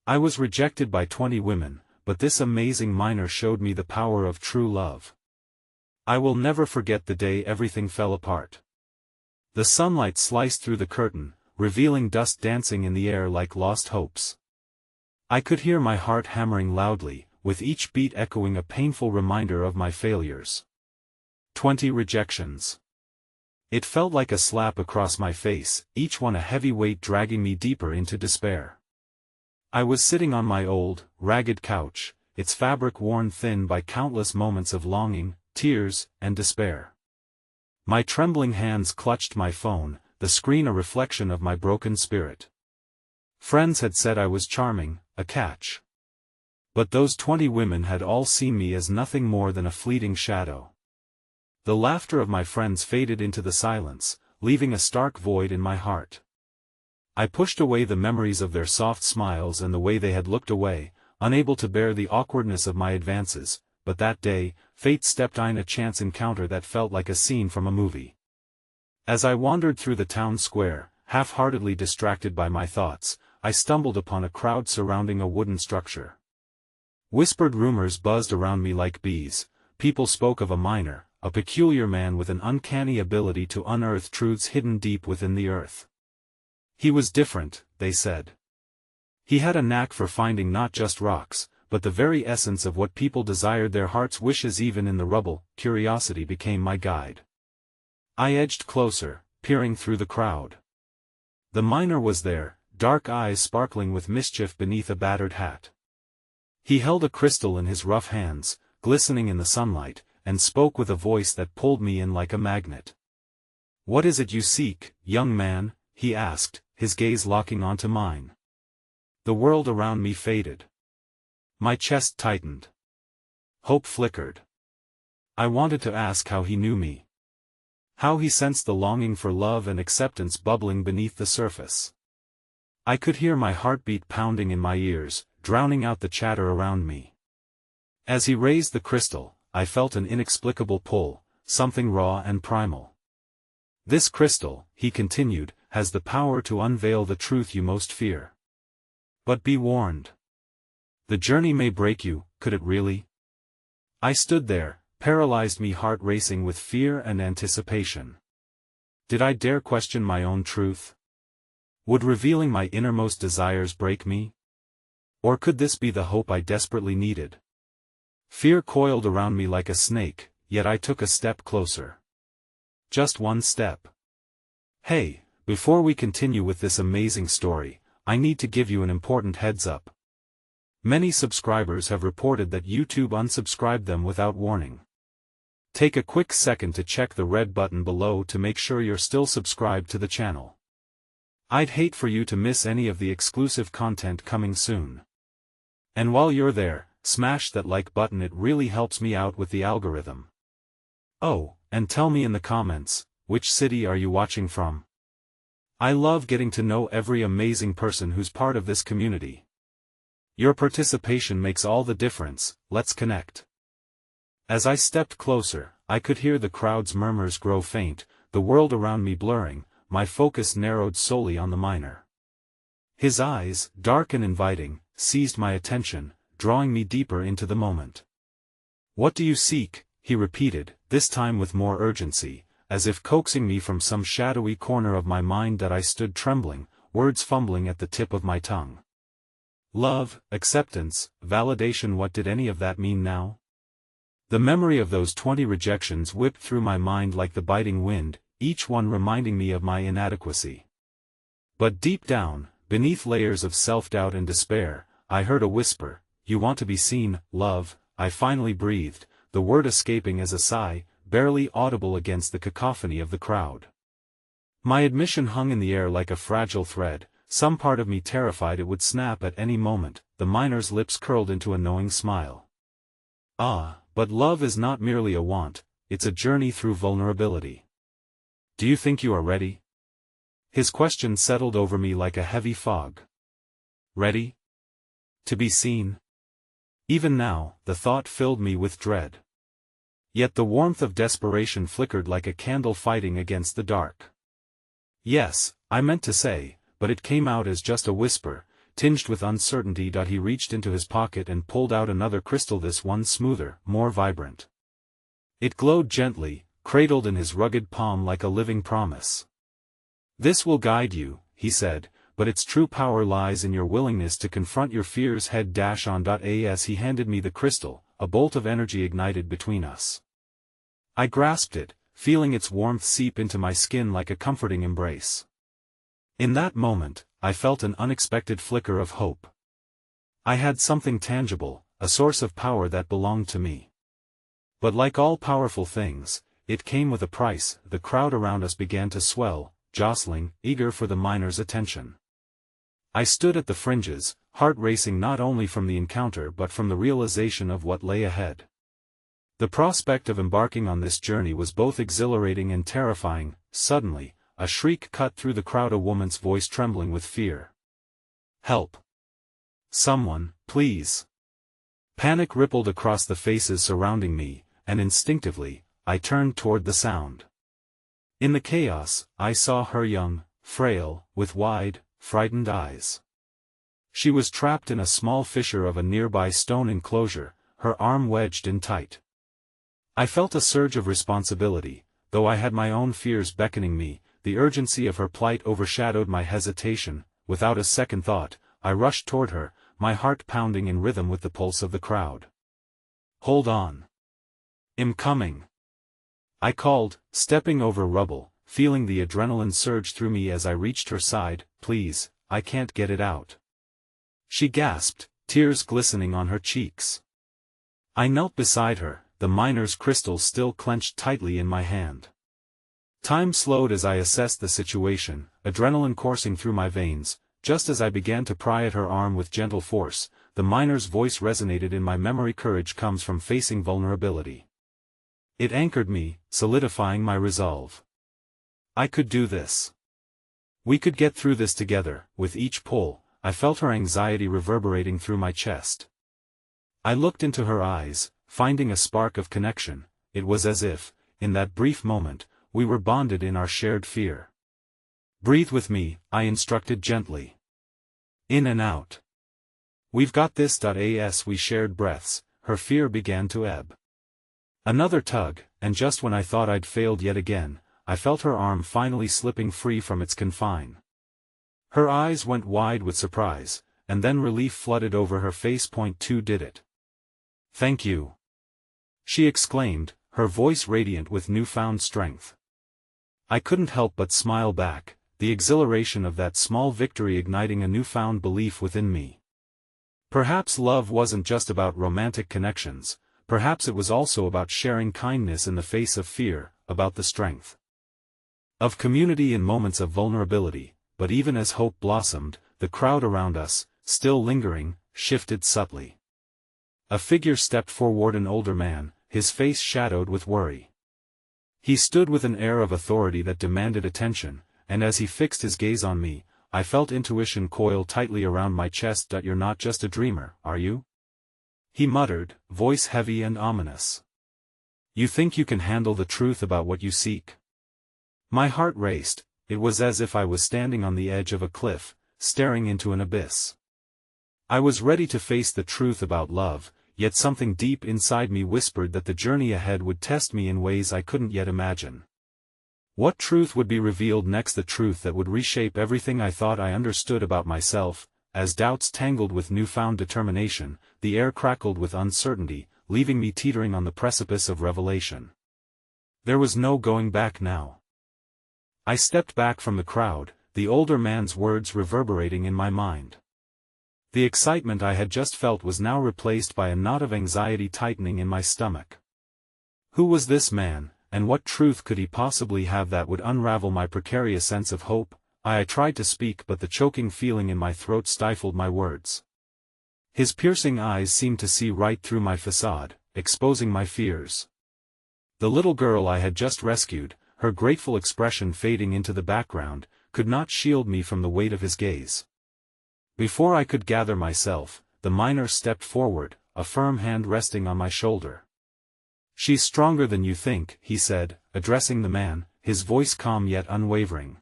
I was rejected by 20 women, but this amazing miner showed me the power of true love. I will never forget the day everything fell apart. The sunlight sliced through the curtain, revealing dust dancing in the air like lost hopes. I could hear my heart hammering loudly, with each beat echoing a painful reminder of my failures. 20 rejections. It felt like a slap across my face, each one a heavy weight dragging me deeper into despair. I was sitting on my old, ragged couch, its fabric worn thin by countless moments of longing, tears, and despair. My trembling hands clutched my phone, the screen a reflection of my broken spirit. Friends had said I was charming, a catch. But those 20 women had all seen me as nothing more than a fleeting shadow. The laughter of my friends faded into the silence, leaving a stark void in my heart. I pushed away the memories of their soft smiles and the way they had looked away, unable to bear the awkwardness of my advances, but that day, fate stepped in a chance encounter that felt like a scene from a movie. As I wandered through the town square, half-heartedly distracted by my thoughts, I stumbled upon a crowd surrounding a wooden structure. Whispered rumors buzzed around me like bees. People spoke of a miner, a peculiar man with an uncanny ability to unearth truths hidden deep within the earth. He was different, they said. He had a knack for finding not just rocks, but the very essence of what people desired, their hearts' wishes. Even in the rubble, curiosity became my guide. I edged closer, peering through the crowd. The miner was there, dark eyes sparkling with mischief beneath a battered hat. He held a crystal in his rough hands, glistening in the sunlight, and spoke with a voice that pulled me in like a magnet. "What is it you seek, young man?" he asked, his gaze locking onto mine. The world around me faded. My chest tightened. Hope flickered. I wanted to ask how he knew me. How he sensed the longing for love and acceptance bubbling beneath the surface. I could hear my heartbeat pounding in my ears, drowning out the chatter around me. As he raised the crystal, I felt an inexplicable pull, something raw and primal. "This crystal," he continued, "has the power to unveil the truth you most fear. But be warned. The journey may break you." Could it really? I stood there, paralyzed, me heart racing with fear and anticipation. Did I dare question my own truth? Would revealing my innermost desires break me? Or could this be the hope I desperately needed? Fear coiled around me like a snake, yet I took a step closer. Just one step. Hey, before we continue with this amazing story, I need to give you an important heads up. Many subscribers have reported that YouTube unsubscribed them without warning. Take a quick second to check the red button below to make sure you're still subscribed to the channel. I'd hate for you to miss any of the exclusive content coming soon. And while you're there, smash that like button, it really helps me out with the algorithm. Oh, and tell me in the comments, which city are you watching from? I love getting to know every amazing person who's part of this community. Your participation makes all the difference. Let's connect. As I stepped closer, I could hear the crowd's murmurs grow faint, the world around me blurring, my focus narrowed solely on the miner. His eyes, dark and inviting, seized my attention, drawing me deeper into the moment. "What do you seek?" he repeated, this time with more urgency, as if coaxing me from some shadowy corner of my mind that I stood trembling, words fumbling at the tip of my tongue. Love, acceptance, validation. What did any of that mean now? The memory of those 20 rejections whipped through my mind like the biting wind, each one reminding me of my inadequacy. But deep down, beneath layers of self-doubt and despair, I heard a whisper, "You want to be seen, love." I finally breathed, the word escaping as a sigh, barely audible against the cacophony of the crowd. My admission hung in the air like a fragile thread, some part of me terrified it would snap at any moment. The miner's lips curled into a knowing smile. "Ah, but love is not merely a want, it's a journey through vulnerability. Do you think you are ready?" His question settled over me like a heavy fog. Ready? To be seen? Even now, the thought filled me with dread. Yet the warmth of desperation flickered like a candle fighting against the dark. "Yes," I meant to say, but it came out as just a whisper, tinged with uncertainty. He reached into his pocket and pulled out another crystal, this one smoother, more vibrant. It glowed gently, cradled in his rugged palm like a living promise. "This will guide you," he said, "but its true power lies in your willingness to confront your fears head-on." As he handed me the crystal, a bolt of energy ignited between us. I grasped it, feeling its warmth seep into my skin like a comforting embrace. In that moment, I felt an unexpected flicker of hope. I had something tangible, a source of power that belonged to me. But like all powerful things, it came with a price. The crowd around us began to swell, jostling, eager for the miner's attention. I stood at the fringes, heart racing not only from the encounter but from the realization of what lay ahead. The prospect of embarking on this journey was both exhilarating and terrifying. Suddenly, a shriek cut through the crowd, a woman's voice trembling with fear. "Help! Someone, please!" Panic rippled across the faces surrounding me, and instinctively, I turned toward the sound. In the chaos, I saw her, young, frail, with wide, frightened eyes. She was trapped in a small fissure of a nearby stone enclosure, her arm wedged in tight. I felt a surge of responsibility, though I had my own fears beckoning me. The urgency of her plight overshadowed my hesitation. Without a second thought, I rushed toward her, my heart pounding in rhythm with the pulse of the crowd. "Hold on. I'm coming," I called, stepping over rubble, feeling the adrenaline surge through me as I reached her side. "Please, I can't get it out," she gasped, tears glistening on her cheeks. I knelt beside her, the miner's crystal still clenched tightly in my hand. Time slowed as I assessed the situation, adrenaline coursing through my veins. Just as I began to pry at her arm with gentle force, the miner's voice resonated in my memory. "Courage comes from facing vulnerability." It anchored me, solidifying my resolve. I could do this. We could get through this together. With each pull, I felt her anxiety reverberating through my chest. I looked into her eyes, finding a spark of connection. It was as if, in that brief moment, we were bonded in our shared fear. "Breathe with me," I instructed gently. "In and out. We've got this." As we shared breaths, her fear began to ebb. Another tug, and just when I thought I'd failed yet again, I felt her arm finally slipping free from its confine. Her eyes went wide with surprise, and then relief flooded over her face. "2 did it. Thank you," she exclaimed, her voice radiant with newfound strength. I couldn't help but smile back, the exhilaration of that small victory igniting a newfound belief within me. Perhaps love wasn't just about romantic connections, perhaps it was also about sharing kindness in the face of fear, about the strength of community in moments of vulnerability. But even as hope blossomed, the crowd around us, still lingering, shifted subtly. A figure stepped forward, an older man, his face shadowed with worry. He stood with an air of authority that demanded attention, and as he fixed his gaze on me, I felt intuition coil tightly around my chest. "You're not just a dreamer, are you?" he muttered, voice heavy and ominous. "You think you can handle the truth about what you seek?" My heart raced. It was as if I was standing on the edge of a cliff, staring into an abyss. I was ready to face the truth about love, yet something deep inside me whispered that the journey ahead would test me in ways I couldn't yet imagine. What truth would be revealed next? The truth that would reshape everything I thought I understood about myself. As doubts tangled with newfound determination, the air crackled with uncertainty, leaving me teetering on the precipice of revelation. There was no going back now. I stepped back from the crowd, the older man's words reverberating in my mind. The excitement I had just felt was now replaced by a knot of anxiety tightening in my stomach. Who was this man, and what truth could he possibly have that would unravel my precarious sense of hope? I tried to speak, but the choking feeling in my throat stifled my words. His piercing eyes seemed to see right through my facade, exposing my fears. The little girl I had just rescued, her grateful expression fading into the background, could not shield me from the weight of his gaze. Before I could gather myself, the miner stepped forward, a firm hand resting on my shoulder. "She's stronger than you think," he said, addressing the man, his voice calm yet unwavering.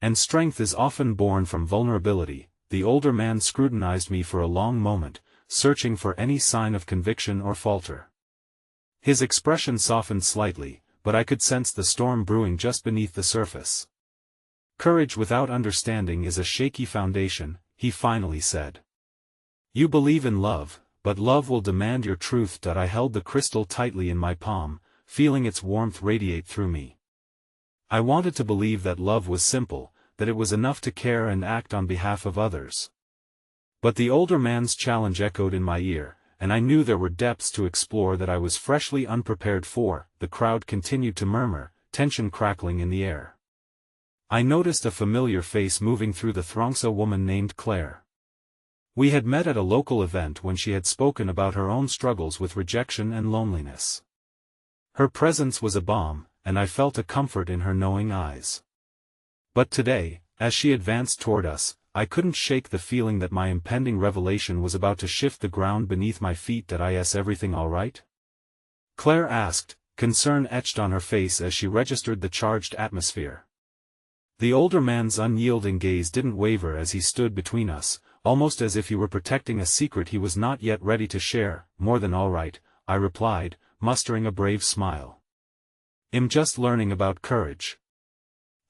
"And strength is often born from vulnerability, the older man scrutinized me for a long moment, searching for any sign of conviction or falter. His expression softened slightly, but I could sense the storm brewing just beneath the surface. "Courage without understanding is a shaky foundation," he finally said. "You believe in love, but love will demand your truth." I held the crystal tightly in my palm, feeling its warmth radiate through me. I wanted to believe that love was simple, that it was enough to care and act on behalf of others. But the older man's challenge echoed in my ear, and I knew there were depths to explore that I was freshly unprepared for. The crowd continued to murmur, tension crackling in the air. I noticed a familiar face moving through the throngs, a woman named Claire. We had met at a local event when she had spoken about her own struggles with rejection and loneliness. Her presence was a balm, and I felt a comfort in her knowing eyes. But today, as she advanced toward us, I couldn't shake the feeling that my impending revelation was about to shift the ground beneath my feet. Is everything all right?" Claire asked, concern etched on her face as she registered the charged atmosphere. The older man's unyielding gaze didn't waver as he stood between us, almost as if he were protecting a secret he was not yet ready to share. "More than all right," I replied, mustering a brave smile. "I'm just learning about courage."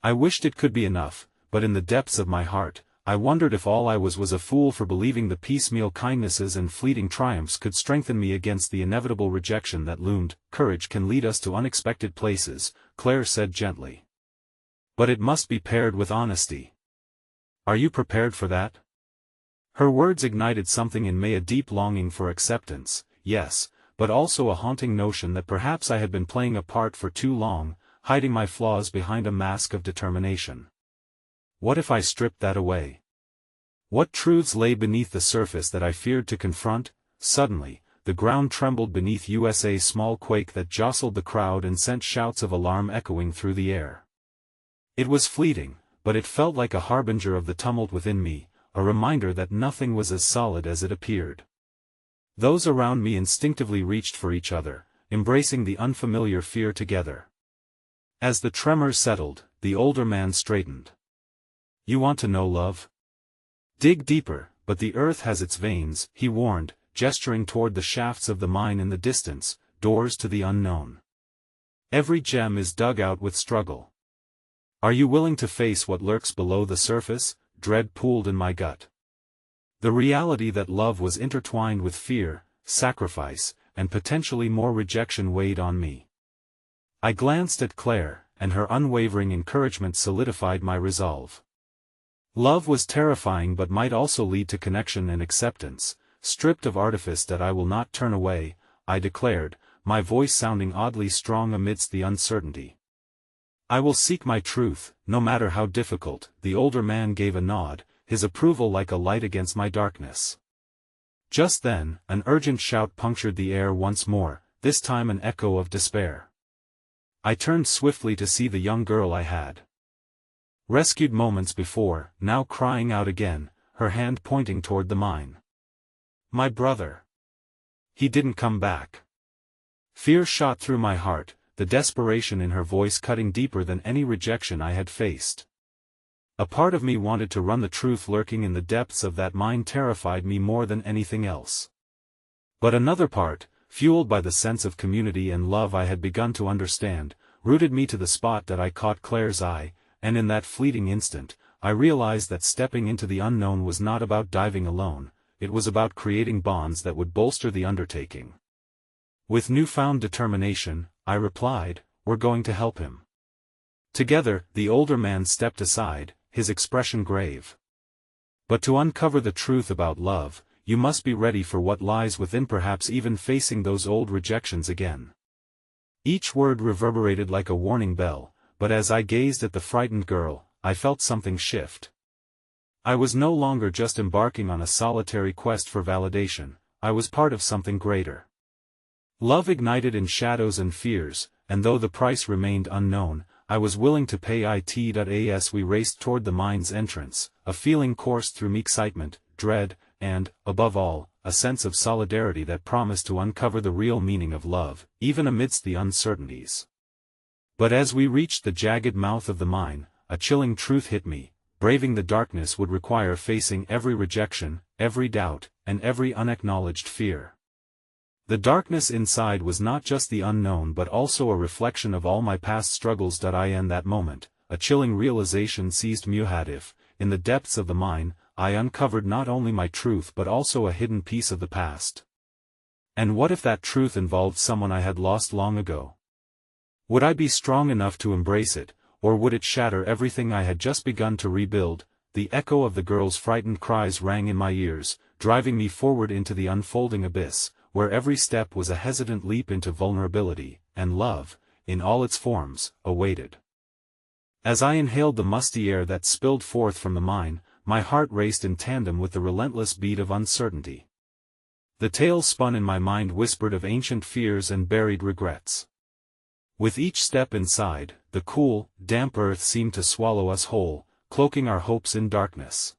I wished it could be enough, but in the depths of my heart, I wondered if all I was a fool for believing the piecemeal kindnesses and fleeting triumphs could strengthen me against the inevitable rejection that loomed. "Courage can lead us to unexpected places," Claire said gently. "But it must be paired with honesty. Are you prepared for that?" Her words ignited something in me, a deep longing for acceptance, yes, but also a haunting notion that perhaps I had been playing a part for too long, hiding my flaws behind a mask of determination. What if I stripped that away? What truths lay beneath the surface that I feared to confront? Suddenly, the ground trembled beneath us, a small quake that jostled the crowd and sent shouts of alarm echoing through the air. It was fleeting, but it felt like a harbinger of the tumult within me, a reminder that nothing was as solid as it appeared. Those around me instinctively reached for each other, embracing the unfamiliar fear together. As the tremors settled, the older man straightened. "You want to know love? Dig deeper, but the earth has its veins," he warned, gesturing toward the shafts of the mine in the distance, doors to the unknown. "Every gem is dug out with struggle. Are you willing to face what lurks below the surface?" Dread pooled in my gut. The reality that love was intertwined with fear, sacrifice, and potentially more rejection weighed on me. I glanced at Claire, and her unwavering encouragement solidified my resolve. Love was terrifying but might also lead to connection and acceptance. "Stripped of artifice that I will not turn away," I declared, my voice sounding oddly strong amidst the uncertainty. "I will seek my truth, no matter how difficult." The older man gave a nod, his approval like a light against my darkness. Just then, an urgent shout punctured the air once more, this time an echo of despair. I turned swiftly to see the young girl I had rescued moments before, now crying out again, her hand pointing toward the mine. "My brother! He didn't come back." Fear shot through my heart, the desperation in her voice cutting deeper than any rejection I had faced. A part of me wanted to run. The truth lurking in the depths of that mine terrified me more than anything else. But another part, fueled by the sense of community and love I had begun to understand, rooted me to the spot that I caught Claire's eye, and in that fleeting instant, I realized that stepping into the unknown was not about diving alone, it was about creating bonds that would bolster the undertaking. With newfound determination, I replied, "We're going to help him." Together, the older man stepped aside, his expression grave. "But to uncover the truth about love, you must be ready for what lies within, perhaps even facing those old rejections again." Each word reverberated like a warning bell, but as I gazed at the frightened girl, I felt something shift. I was no longer just embarking on a solitary quest for validation, I was part of something greater. Love ignited in shadows and fears, and though the price remained unknown, I was willing to pay it. As we raced toward the mine's entrance, a feeling coursed through me, excitement, dread, and, above all, a sense of solidarity that promised to uncover the real meaning of love, even amidst the uncertainties. But as we reached the jagged mouth of the mine, a chilling truth hit me: braving the darkness would require facing every rejection, every doubt, and every unacknowledged fear. The darkness inside was not just the unknown but also a reflection of all my past struggles. In that moment, a chilling realization seized me. In the depths of the mine, I uncovered not only my truth but also a hidden piece of the past. And what if that truth involved someone I had lost long ago? Would I be strong enough to embrace it, or would it shatter everything I had just begun to rebuild? The echo of the girl's frightened cries rang in my ears, driving me forward into the unfolding abyss, where every step was a hesitant leap into vulnerability, and love, in all its forms, awaited. As I inhaled the musty air that spilled forth from the mine, my heart raced in tandem with the relentless beat of uncertainty. The tales spun in my mind whispered of ancient fears and buried regrets. With each step inside, the cool, damp earth seemed to swallow us whole, cloaking our hopes in darkness.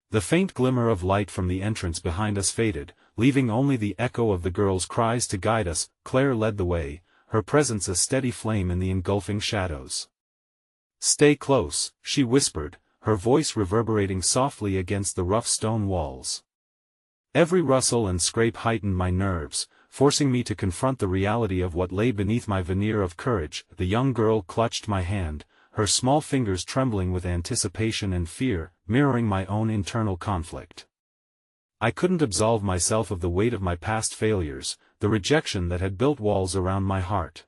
The faint glimmer of light from the entrance behind us faded, leaving only the echo of the girl's cries to guide us. Claire led the way, her presence a steady flame in the engulfing shadows. "Stay close," she whispered, her voice reverberating softly against the rough stone walls. Every rustle and scrape heightened my nerves, forcing me to confront the reality of what lay beneath my veneer of courage. The young girl clutched my hand, her small fingers trembling with anticipation and fear, mirroring my own internal conflict. I couldn't absolve myself of the weight of my past failures, the rejection that had built walls around my heart.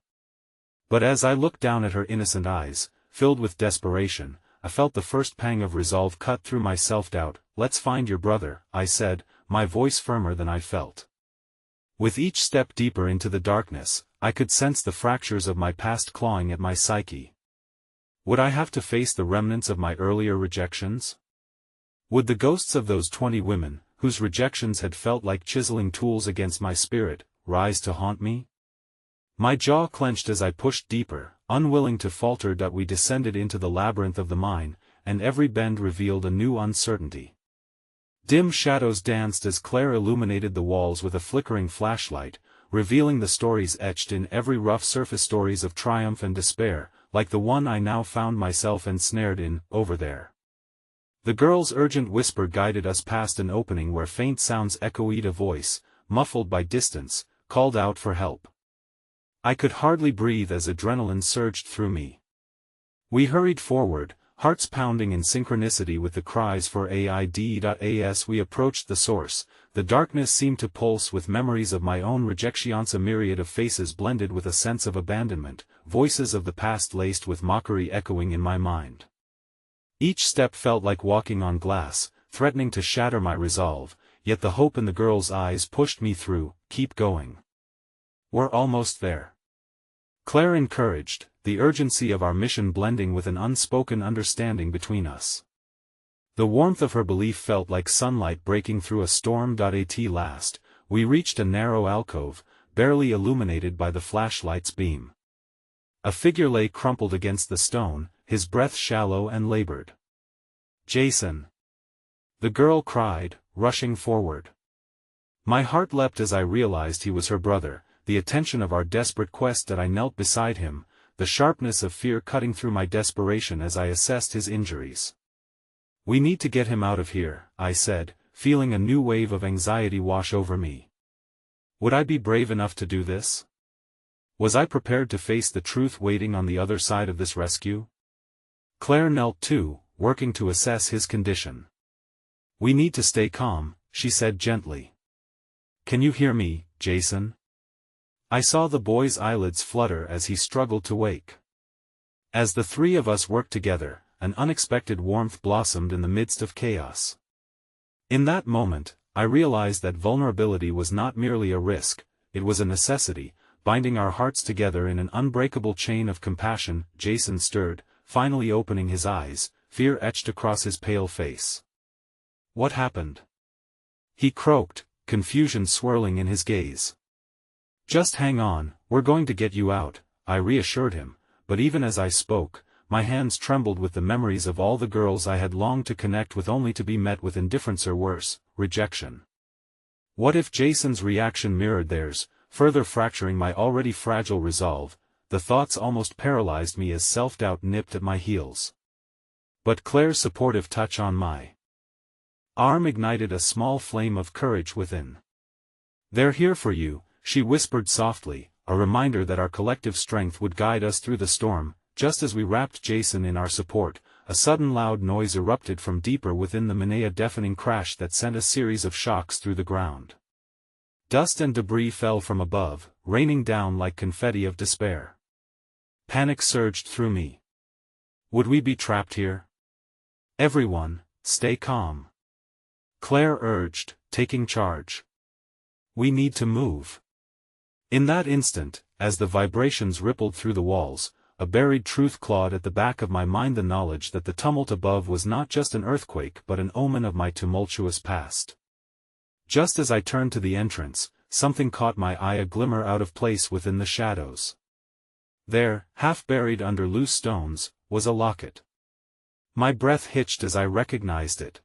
But as I looked down at her innocent eyes, filled with desperation, I felt the first pang of resolve cut through my self-doubt. "Let's find your brother," I said, my voice firmer than I felt. With each step deeper into the darkness, I could sense the fractures of my past clawing at my psyche. Would I have to face the remnants of my earlier rejections? Would the ghosts of those 20 women, whose rejections had felt like chiseling tools against my spirit, rise to haunt me? My jaw clenched as I pushed deeper, unwilling to falter. We descended into the labyrinth of the mine, and every bend revealed a new uncertainty. Dim shadows danced as Claire illuminated the walls with a flickering flashlight, revealing the stories etched in every rough surface, stories of triumph and despair, like the one I now found myself ensnared in. "Over there." The girl's urgent whisper guided us past an opening where faint sounds echoed. A voice, muffled by distance, called out for help. I could hardly breathe as adrenaline surged through me. We hurried forward, hearts pounding in synchronicity with the cries for aid. As we approached the source, the darkness seemed to pulse with memories of my own rejections. A myriad of faces blended with a sense of abandonment, voices of the past laced with mockery echoing in my mind. Each step felt like walking on glass, threatening to shatter my resolve, yet the hope in the girl's eyes pushed me through. "Keep going. We're almost there," Claire encouraged, the urgency of our mission blending with an unspoken understanding between us. The warmth of her belief felt like sunlight breaking through a storm. At last, we reached a narrow alcove, barely illuminated by the flashlight's beam. A figure lay crumpled against the stone, his breath shallow and labored. "Jason!" the girl cried, rushing forward. My heart leapt as I realized he was her brother, the attention of our desperate quest. I knelt beside him, the sharpness of fear cutting through my desperation as I assessed his injuries. "We need to get him out of here," I said, feeling a new wave of anxiety wash over me. Would I be brave enough to do this? Was I prepared to face the truth waiting on the other side of this rescue? Claire knelt too, working to assess his condition. "We need to stay calm," she said gently. "Can you hear me, Jason?" I saw the boy's eyelids flutter as he struggled to wake. As the three of us worked together, an unexpected warmth blossomed in the midst of chaos. In that moment, I realized that vulnerability was not merely a risk, it was a necessity, binding our hearts together in an unbreakable chain of compassion. Jason stirred, finally opening his eyes, fear etched across his pale face. "What happened?" he croaked, confusion swirling in his gaze. "Just hang on, we're going to get you out," I reassured him, but even as I spoke, my hands trembled with the memories of all the girls I had longed to connect with only to be met with indifference or worse, rejection. What if Jason's reaction mirrored theirs, further fracturing my already fragile resolve? The thoughts almost paralyzed me as self-doubt nipped at my heels. But Claire's supportive touch on my arm ignited a small flame of courage within. "They're here for you," she whispered softly, a reminder that our collective strength would guide us through the storm. Just as we wrapped Jason in our support, a sudden loud noise erupted from deeper within the Minea, a deafening crash that sent a series of shocks through the ground. Dust and debris fell from above, raining down like confetti of despair. Panic surged through me. Would we be trapped here? "Everyone, stay calm," Claire urged, taking charge. "We need to move." In that instant, as the vibrations rippled through the walls, a buried truth clawed at the back of my mind, the knowledge that the tumult above was not just an earthquake but an omen of my tumultuous past. Just as I turned to the entrance, something caught my eye, a glimmer out of place within the shadows. There, half buried under loose stones, was a locket. My breath hitched as I recognized it.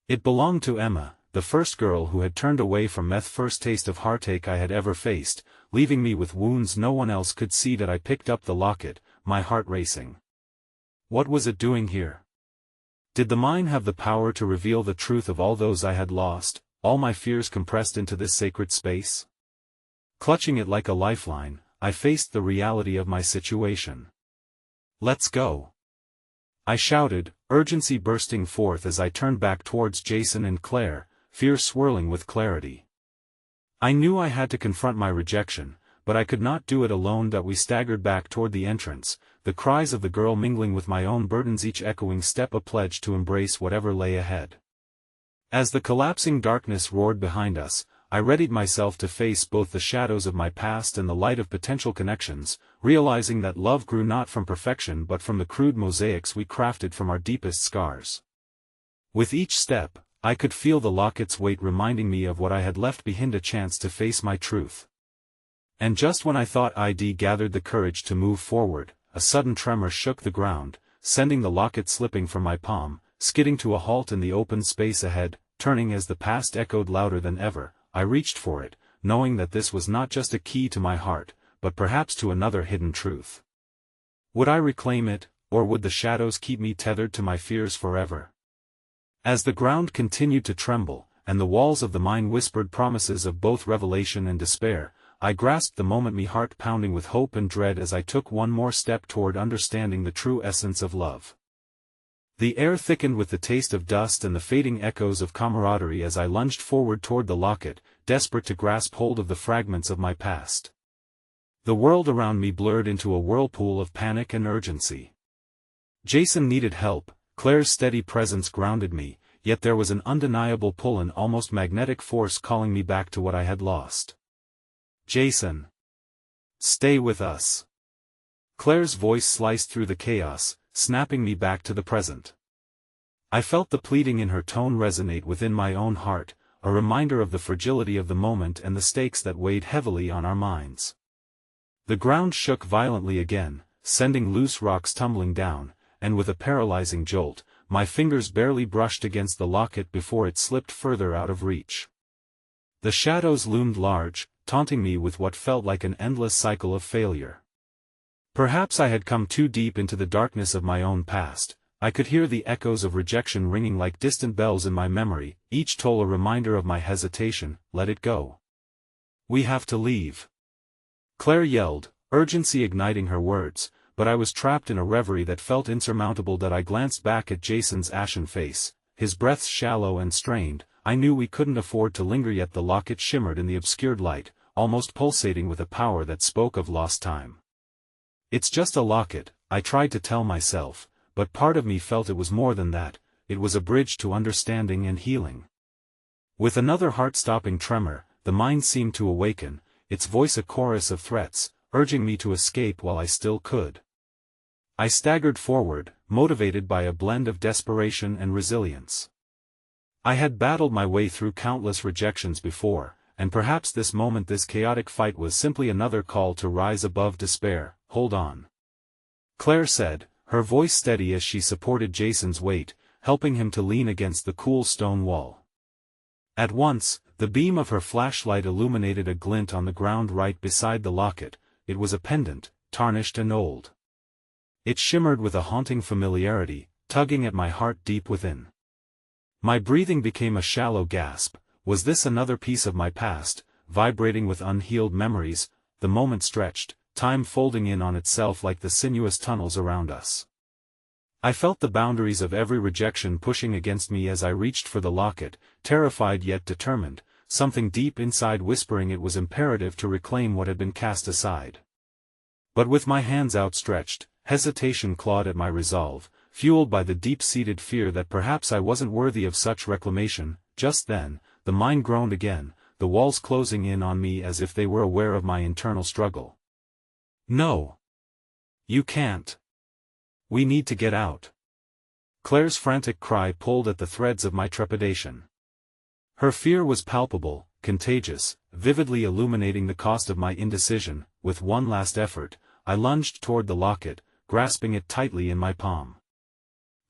It belonged to Emma, the first girl who had turned away from meth, first taste of heartache I had ever faced, leaving me with wounds no one else could see. That I picked up the locket, my heart racing. What was it doing here? Did the mine have the power to reveal the truth of all those I had lost, all my fears compressed into this sacred space? Clutching it like a lifeline, I faced the reality of my situation. "Let's go," I shouted, urgency bursting forth as I turned back towards Jason and Claire, fear swirling with clarity. I knew I had to confront my rejection, but I could not do it alone. That we staggered back toward the entrance, the cries of the girl mingling with my own burdens, each echoing step a pledge to embrace whatever lay ahead. As the collapsing darkness roared behind us, I readied myself to face both the shadows of my past and the light of potential connections, realizing that love grew not from perfection but from the crude mosaics we crafted from our deepest scars. With each step, I could feel the locket's weight reminding me of what I had left behind, a chance to face my truth. And just when I thought I'd gathered the courage to move forward, a sudden tremor shook the ground, sending the locket slipping from my palm, skidding to a halt in the open space ahead. Turning as the past echoed louder than ever, I reached for it, knowing that this was not just a key to my heart, but perhaps to another hidden truth. Would I reclaim it, or would the shadows keep me tethered to my fears forever? As the ground continued to tremble, and the walls of the mine whispered promises of both revelation and despair, I grasped the moment, me heart pounding with hope and dread as I took one more step toward understanding the true essence of love. The air thickened with the taste of dust and the fading echoes of camaraderie as I lunged forward toward the locket, desperate to grasp hold of the fragments of my past. The world around me blurred into a whirlpool of panic and urgency. Jason needed help, Claire's steady presence grounded me, yet there was an undeniable pull, an almost magnetic force calling me back to what I had lost. "Jason, stay with us." Claire's voice sliced through the chaos, snapping me back to the present. I felt the pleading in her tone resonate within my own heart, a reminder of the fragility of the moment and the stakes that weighed heavily on our minds. The ground shook violently again, sending loose rocks tumbling down, and with a paralyzing jolt, my fingers barely brushed against the locket before it slipped further out of reach. The shadows loomed large, taunting me with what felt like an endless cycle of failure. Perhaps I had come too deep into the darkness of my own past. I could hear the echoes of rejection ringing like distant bells in my memory, each toll a reminder of my hesitation. "Let it go. We have to leave," Claire yelled, urgency igniting her words, but I was trapped in a reverie that felt insurmountable. That I glanced back at Jason's ashen face, his breath shallow and strained. I knew we couldn't afford to linger, yet the locket shimmered in the obscured light, almost pulsating with a power that spoke of lost time. "It's just a locket," I tried to tell myself, but part of me felt it was more than that. It was a bridge to understanding and healing. With another heart-stopping tremor, the mind seemed to awaken, its voice a chorus of threats, urging me to escape while I still could. I staggered forward, motivated by a blend of desperation and resilience. I had battled my way through countless rejections before, and perhaps this moment, this chaotic fight, was simply another call to rise above despair. "Hold on," Claire said, her voice steady as she supported Jason's weight, helping him to lean against the cool stone wall. At once, the beam of her flashlight illuminated a glint on the ground right beside the locket. It was a pendant, tarnished and old. It shimmered with a haunting familiarity, tugging at my heart deep within. My breathing became a shallow gasp. Was this another piece of my past, vibrating with unhealed memories? The moment stretched, time folding in on itself like the sinuous tunnels around us. I felt the boundaries of every rejection pushing against me as I reached for the locket, terrified yet determined, something deep inside whispering it was imperative to reclaim what had been cast aside. But with my hands outstretched, hesitation clawed at my resolve, fueled by the deep-seated fear that perhaps I wasn't worthy of such reclamation. Just then, the mind groaned again, the walls closing in on me as if they were aware of my internal struggle. "No. You can't. We need to get out." Claire's frantic cry pulled at the threads of my trepidation. Her fear was palpable, contagious, vividly illuminating the cost of my indecision. With one last effort, I lunged toward the locket, grasping it tightly in my palm.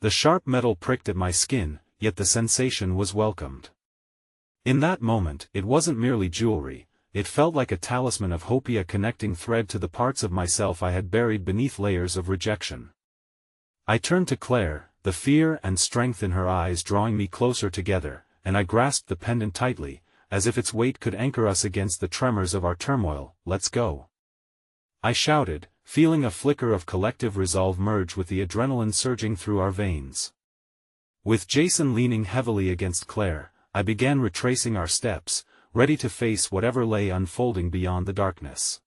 The sharp metal pricked at my skin, yet the sensation was welcomed. In that moment, it wasn't merely jewelry, it felt like a talisman of hope, a connecting thread to the parts of myself I had buried beneath layers of rejection. I turned to Claire, the fear and strength in her eyes drawing me closer together, and I grasped the pendant tightly, as if its weight could anchor us against the tremors of our turmoil. "Let's go!" I shouted, feeling a flicker of collective resolve merge with the adrenaline surging through our veins. With Jason leaning heavily against Claire, I began retracing our steps, ready to face whatever lay unfolding beyond the darkness.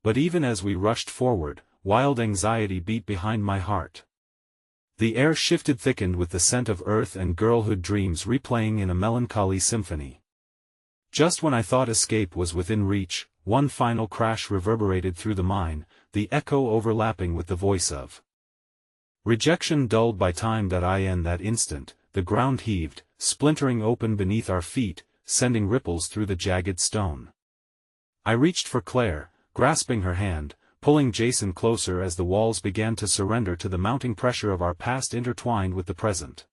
But even as we rushed forward, wild anxiety beat behind my heart. The air shifted, thickened with the scent of earth and girlhood dreams replaying in a melancholy symphony. Just when I thought escape was within reach, one final crash reverberated through the mine, the echo overlapping with the voice of rejection dulled by time. In that instant, the ground heaved, splintering open beneath our feet, sending ripples through the jagged stone. I reached for Claire, grasping her hand, pulling Jason closer as the walls began to surrender to the mounting pressure of our past intertwined with the present.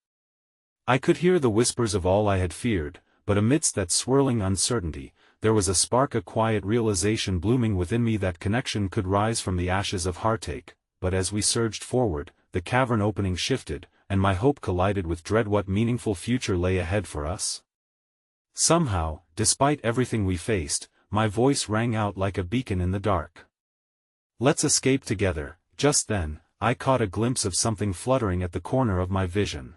I could hear the whispers of all I had feared, but amidst that swirling uncertainty, there was a spark, a quiet realization blooming within me that connection could rise from the ashes of heartache. But as we surged forward, the cavern opening shifted, and my hope collided with dread. What meaningful future lay ahead for us? Somehow, despite everything we faced, my voice rang out like a beacon in the dark. "Let's escape together." Just then, I caught a glimpse of something fluttering at the corner of my vision.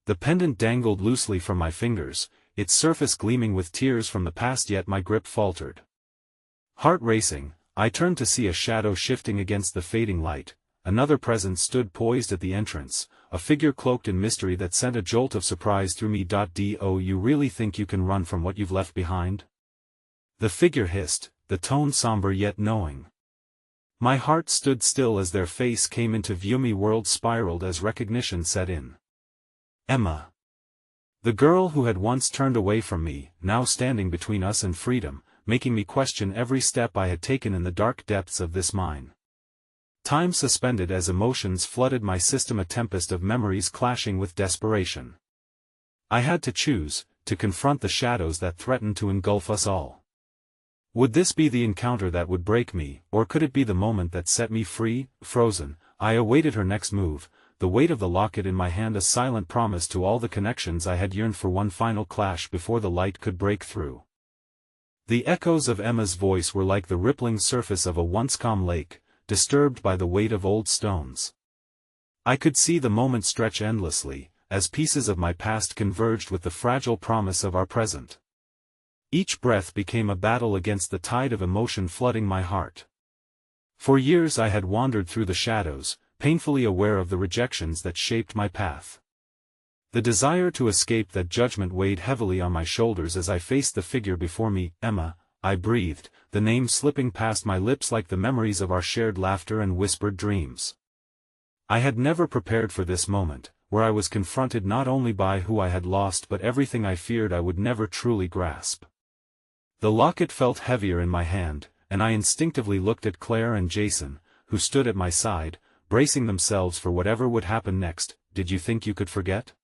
The pendant dangled loosely from my fingers, its surface gleaming with tears from the past, yet my grip faltered. Heart racing, I turned to see a shadow shifting against the fading light. Another presence stood poised at the entrance, a figure cloaked in mystery that sent a jolt of surprise through me. "Do you really think you can run from what you've left behind?" The figure hissed, the tone somber yet knowing. My heart stood still as their face came into view. My world spiraled as recognition set in. Emma. The girl who had once turned away from me, now standing between us and freedom, making me question every step I had taken in the dark depths of this mine. Time suspended as emotions flooded my system, a tempest of memories clashing with desperation. I had to choose, to confront the shadows that threatened to engulf us all. Would this be the encounter that would break me, or could it be the moment that set me free? Frozen, I awaited her next move, the weight of the locket in my hand a silent promise to all the connections I had yearned for. One final clash before the light could break through. The echoes of Emma's voice were like the rippling surface of a once calm lake, disturbed by the weight of old stones. I could see the moment stretch endlessly, as pieces of my past converged with the fragile promise of our present. Each breath became a battle against the tide of emotion flooding my heart. For years I had wandered through the shadows, painfully aware of the rejections that shaped my path. The desire to escape that judgment weighed heavily on my shoulders as I faced the figure before me. "Emma," I breathed, the name slipping past my lips like the memories of our shared laughter and whispered dreams. I had never prepared for this moment, where I was confronted not only by who I had lost but everything I feared I would never truly grasp. The locket felt heavier in my hand, and I instinctively looked at Claire and Jason, who stood at my side, bracing themselves for whatever would happen next. "Did you think you could forget?"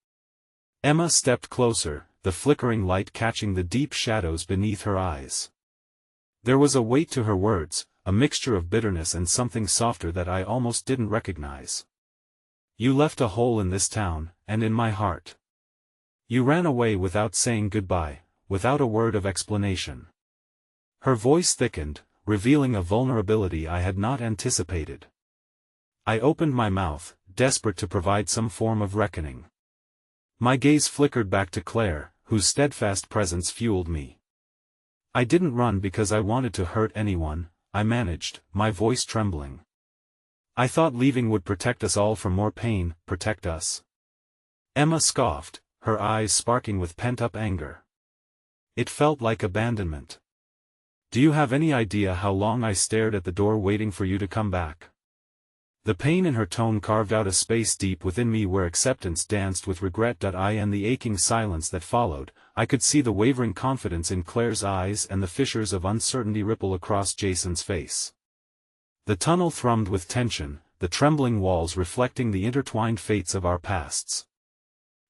Emma stepped closer, the flickering light catching the deep shadows beneath her eyes. There was a weight to her words, a mixture of bitterness and something softer that I almost didn't recognize. You left a hole in this town, and in my heart. You ran away without saying goodbye, without a word of explanation. Her voice thickened, revealing a vulnerability I had not anticipated. I opened my mouth, desperate to provide some form of reckoning. My gaze flickered back to Claire, whose steadfast presence fueled me. I didn't run because I wanted to hurt anyone, I managed, my voice trembling. I thought leaving would protect us all from more pain, protect us. Emma scoffed, her eyes sparking with pent-up anger. It felt like abandonment. Do you have any idea how long I stared at the door waiting for you to come back? The pain in her tone carved out a space deep within me where acceptance danced with regret. In the aching silence that followed, I could see the wavering confidence in Claire's eyes and the fissures of uncertainty ripple across Jason's face. The tunnel thrummed with tension, the trembling walls reflecting the intertwined fates of our pasts.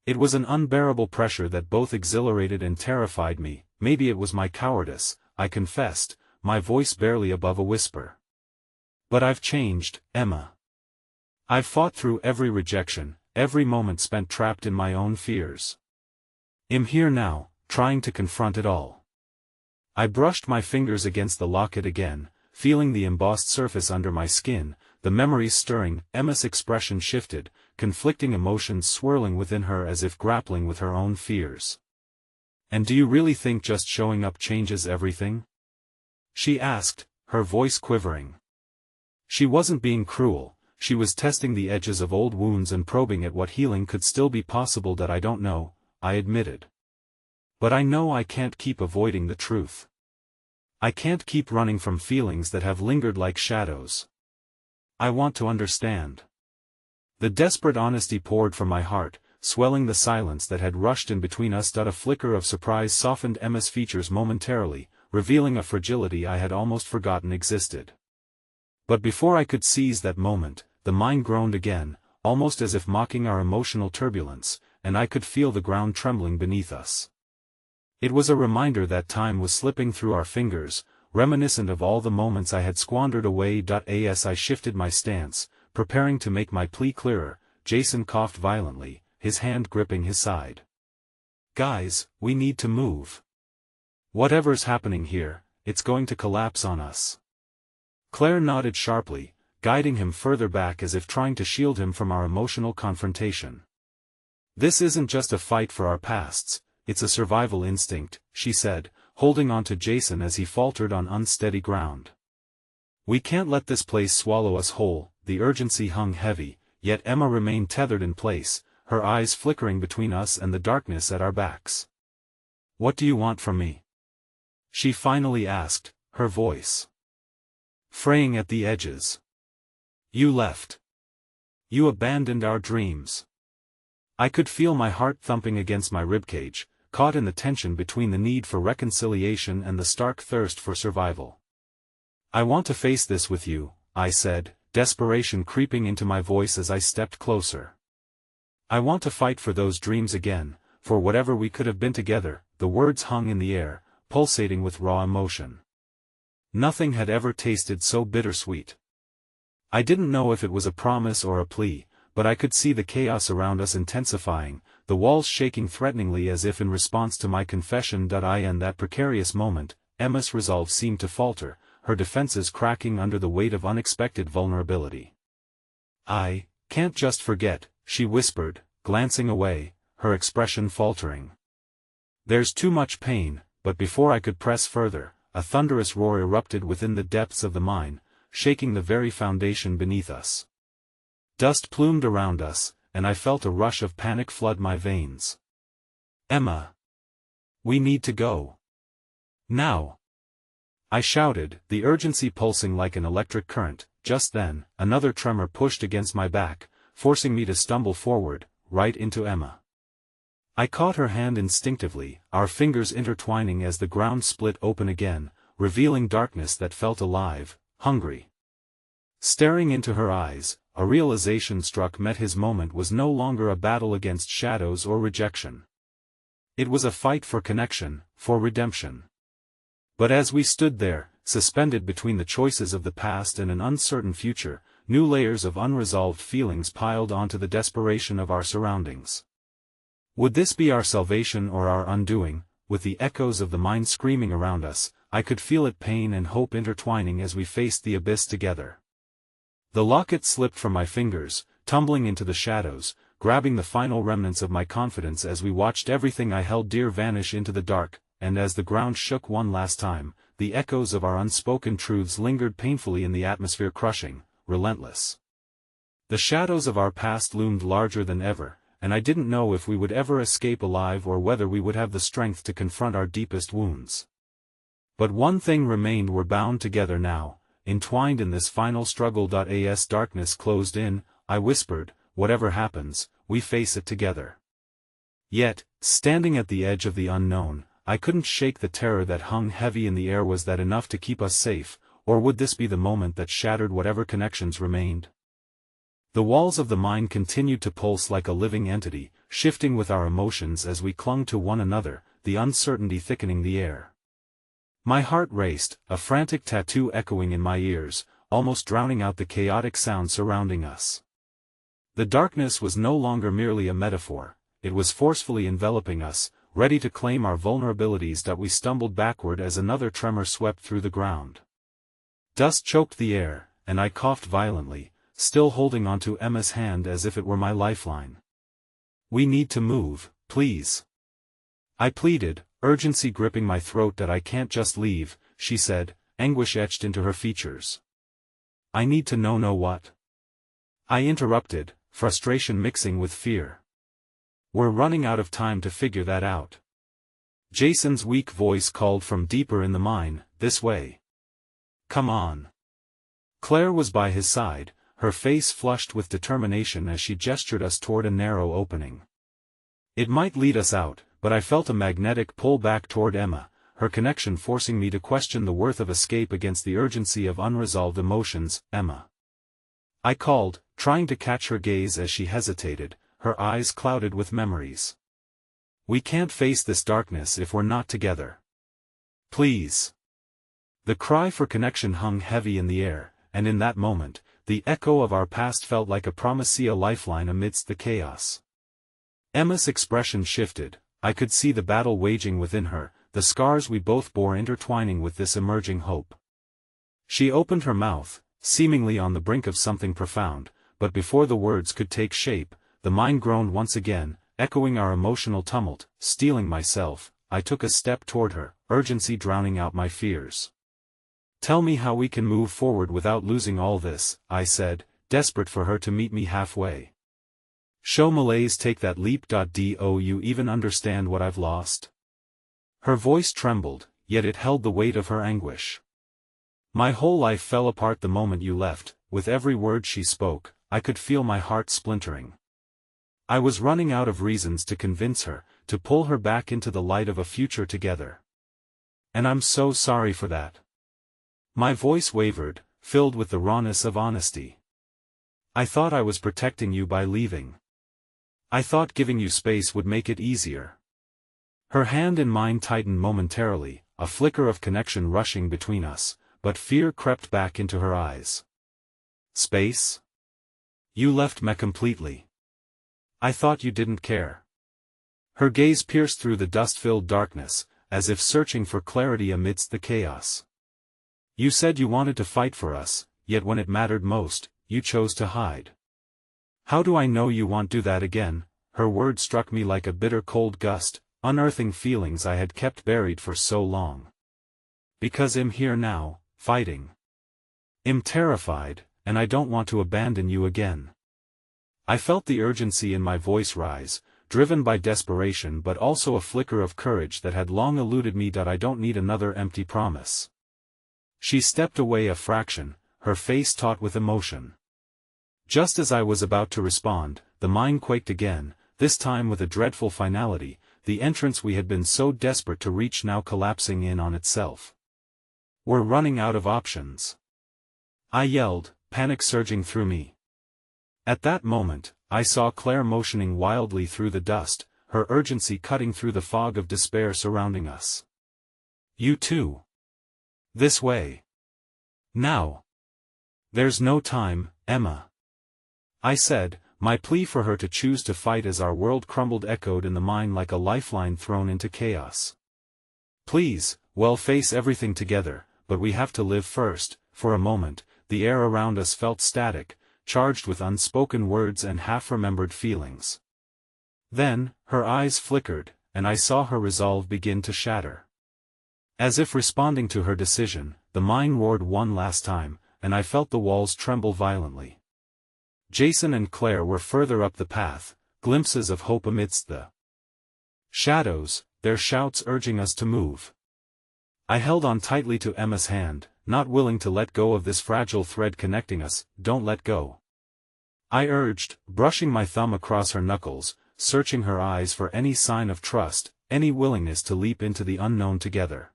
It was an unbearable pressure that both exhilarated and terrified me. Maybe it was my cowardice, I confessed, my voice barely above a whisper. But I've changed, Emma. I've fought through every rejection, every moment spent trapped in my own fears. I'm here now, trying to confront it all. I brushed my fingers against the locket again, feeling the embossed surface under my skin, the memories stirring. Emma's expression shifted, conflicting emotions swirling within her as if grappling with her own fears. And do you really think just showing up changes everything? She asked, her voice quivering. She wasn't being cruel. She was testing the edges of old wounds and probing at what healing could still be possible. That I don't know, I admitted. But I know I can't keep avoiding the truth. I can't keep running from feelings that have lingered like shadows. I want to understand. The desperate honesty poured from my heart, swelling the silence that had rushed in between us. A flicker of surprise softened Emma's features momentarily, revealing a fragility I had almost forgotten existed. But before I could seize that moment, the mind groaned again, almost as if mocking our emotional turbulence, and I could feel the ground trembling beneath us. It was a reminder that time was slipping through our fingers, reminiscent of all the moments I had squandered away. As I shifted my stance, preparing to make my plea clearer, Jason coughed violently, his hand gripping his side. Guys, we need to move. Whatever's happening here, it's going to collapse on us. Claire nodded sharply, guiding him further back as if trying to shield him from our emotional confrontation. This isn't just a fight for our pasts, it's a survival instinct, she said, holding on to Jason as he faltered on unsteady ground. We can't let this place swallow us whole. The urgency hung heavy, yet Emma remained tethered in place, her eyes flickering between us and the darkness at our backs. What do you want from me? She finally asked, her voice fraying at the edges. You left. You abandoned our dreams. I could feel my heart thumping against my ribcage, caught in the tension between the need for reconciliation and the stark thirst for survival. I want to face this with you, I said, desperation creeping into my voice as I stepped closer. I want to fight for those dreams again, for whatever we could have been together. The words hung in the air, pulsating with raw emotion. Nothing had ever tasted so bittersweet. I didn't know if it was a promise or a plea, but I could see the chaos around us intensifying, the walls shaking threateningly as if in response to my confession. In that precarious moment, Emma's resolve seemed to falter, her defenses cracking under the weight of unexpected vulnerability. I can't just forget, she whispered, glancing away, her expression faltering. There's too much pain. But before I could press further, a thunderous roar erupted within the depths of the mine, shaking the very foundation beneath us. Dust plumed around us, and I felt a rush of panic flood my veins. Emma! We need to go. Now! I shouted, the urgency pulsing like an electric current. Just then, another tremor pushed against my back, forcing me to stumble forward, right into Emma. I caught her hand instinctively, our fingers intertwining as the ground split open again, revealing darkness that felt alive, hungry. Staring into her eyes, a realization struck me. His moment was no longer a battle against shadows or rejection. It was a fight for connection, for redemption. But as we stood there, suspended between the choices of the past and an uncertain future, new layers of unresolved feelings piled onto the desperation of our surroundings. Would this be our salvation or our undoing? With the echoes of the mind screaming around us, I could feel it, pain and hope intertwining as we faced the abyss together. The locket slipped from my fingers, tumbling into the shadows, grabbing the final remnants of my confidence as we watched everything I held dear vanish into the dark, and as the ground shook one last time, the echoes of our unspoken truths lingered painfully in the atmosphere, crushing, relentless. The shadows of our past loomed larger than ever, and I didn't know if we would ever escape alive or whether we would have the strength to confront our deepest wounds. But one thing remained: we're bound together now, entwined in this final struggle. As darkness closed in, I whispered, whatever happens, we face it together. Yet, standing at the edge of the unknown, I couldn't shake the terror that hung heavy in the air. Was that enough to keep us safe, or would this be the moment that shattered whatever connections remained? The walls of the mind continued to pulse like a living entity, shifting with our emotions as we clung to one another, the uncertainty thickening the air. My heart raced, a frantic tattoo echoing in my ears, almost drowning out the chaotic sound surrounding us. The darkness was no longer merely a metaphor, it was forcefully enveloping us, ready to claim our vulnerabilities. We stumbled backward as another tremor swept through the ground. Dust choked the air, and I coughed violently, still holding onto Emma's hand as if it were my lifeline. We need to move, please. I pleaded, urgency gripping my throat. I can't just leave, she said, anguish etched into her features. I need to know what? I interrupted, frustration mixing with fear. We're running out of time to figure that out. Jason's weak voice called from deeper in the mine, this way. Come on. Claire was by his side, her face flushed with determination as she gestured us toward a narrow opening. It might lead us out, but I felt a magnetic pull back toward Emma, her connection forcing me to question the worth of escape against the urgency of unresolved emotions. Emma. I called, trying to catch her gaze as she hesitated, her eyes clouded with memories. We can't face this darkness if we're not together. Please. The cry for connection hung heavy in the air, and in that moment, the echo of our past felt like a promise, a lifeline amidst the chaos. Emma's expression shifted, I could see the battle waging within her, the scars we both bore intertwining with this emerging hope. She opened her mouth, seemingly on the brink of something profound, but before the words could take shape, the mind groaned once again, echoing our emotional tumult. Steeling myself, I took a step toward her, urgency drowning out my fears. Tell me how we can move forward without losing all this, I said, desperate for her to meet me halfway. Show malaise, take that leap. Do you even understand what I've lost? Her voice trembled, yet it held the weight of her anguish. My whole life fell apart the moment you left. With every word she spoke, I could feel my heart splintering. I was running out of reasons to convince her, to pull her back into the light of a future together. And I'm so sorry for that. My voice wavered, filled with the rawness of honesty. I thought I was protecting you by leaving. I thought giving you space would make it easier. Her hand in mine tightened momentarily, a flicker of connection rushing between us, but fear crept back into her eyes. Space? You left me completely. I thought you didn't care. Her gaze pierced through the dust-filled darkness, as if searching for clarity amidst the chaos. You said you wanted to fight for us, yet when it mattered most, you chose to hide. How do I know you won't do that again? Her words struck me like a bitter cold gust, unearthing feelings I had kept buried for so long. Because I'm here now, fighting. I'm terrified, and I don't want to abandon you again. I felt the urgency in my voice rise, driven by desperation but also a flicker of courage that had long eluded me. I don't need another empty promise. She stepped away a fraction, her face taut with emotion. Just as I was about to respond, the mine quaked again, this time with a dreadful finality, the entrance we had been so desperate to reach now collapsing in on itself. We're running out of options. I yelled, panic surging through me. At that moment, I saw Claire motioning wildly through the dust, her urgency cutting through the fog of despair surrounding us. You too. This way. Now. There's no time, Emma. I said, my plea for her to choose to fight as our world crumbled echoed in the mind like a lifeline thrown into chaos. Please, we'll face everything together, but we have to live first. For a moment, the air around us felt static, charged with unspoken words and half-remembered feelings. Then, her eyes flickered, and I saw her resolve begin to shatter. As if responding to her decision, the mine roared one last time, and I felt the walls tremble violently. Jason and Claire were further up the path, glimpses of hope amidst the shadows, their shouts urging us to move. I held on tightly to Emma's hand, not willing to let go of this fragile thread connecting us. Don't let go, I urged, brushing my thumb across her knuckles, searching her eyes for any sign of trust, any willingness to leap into the unknown together.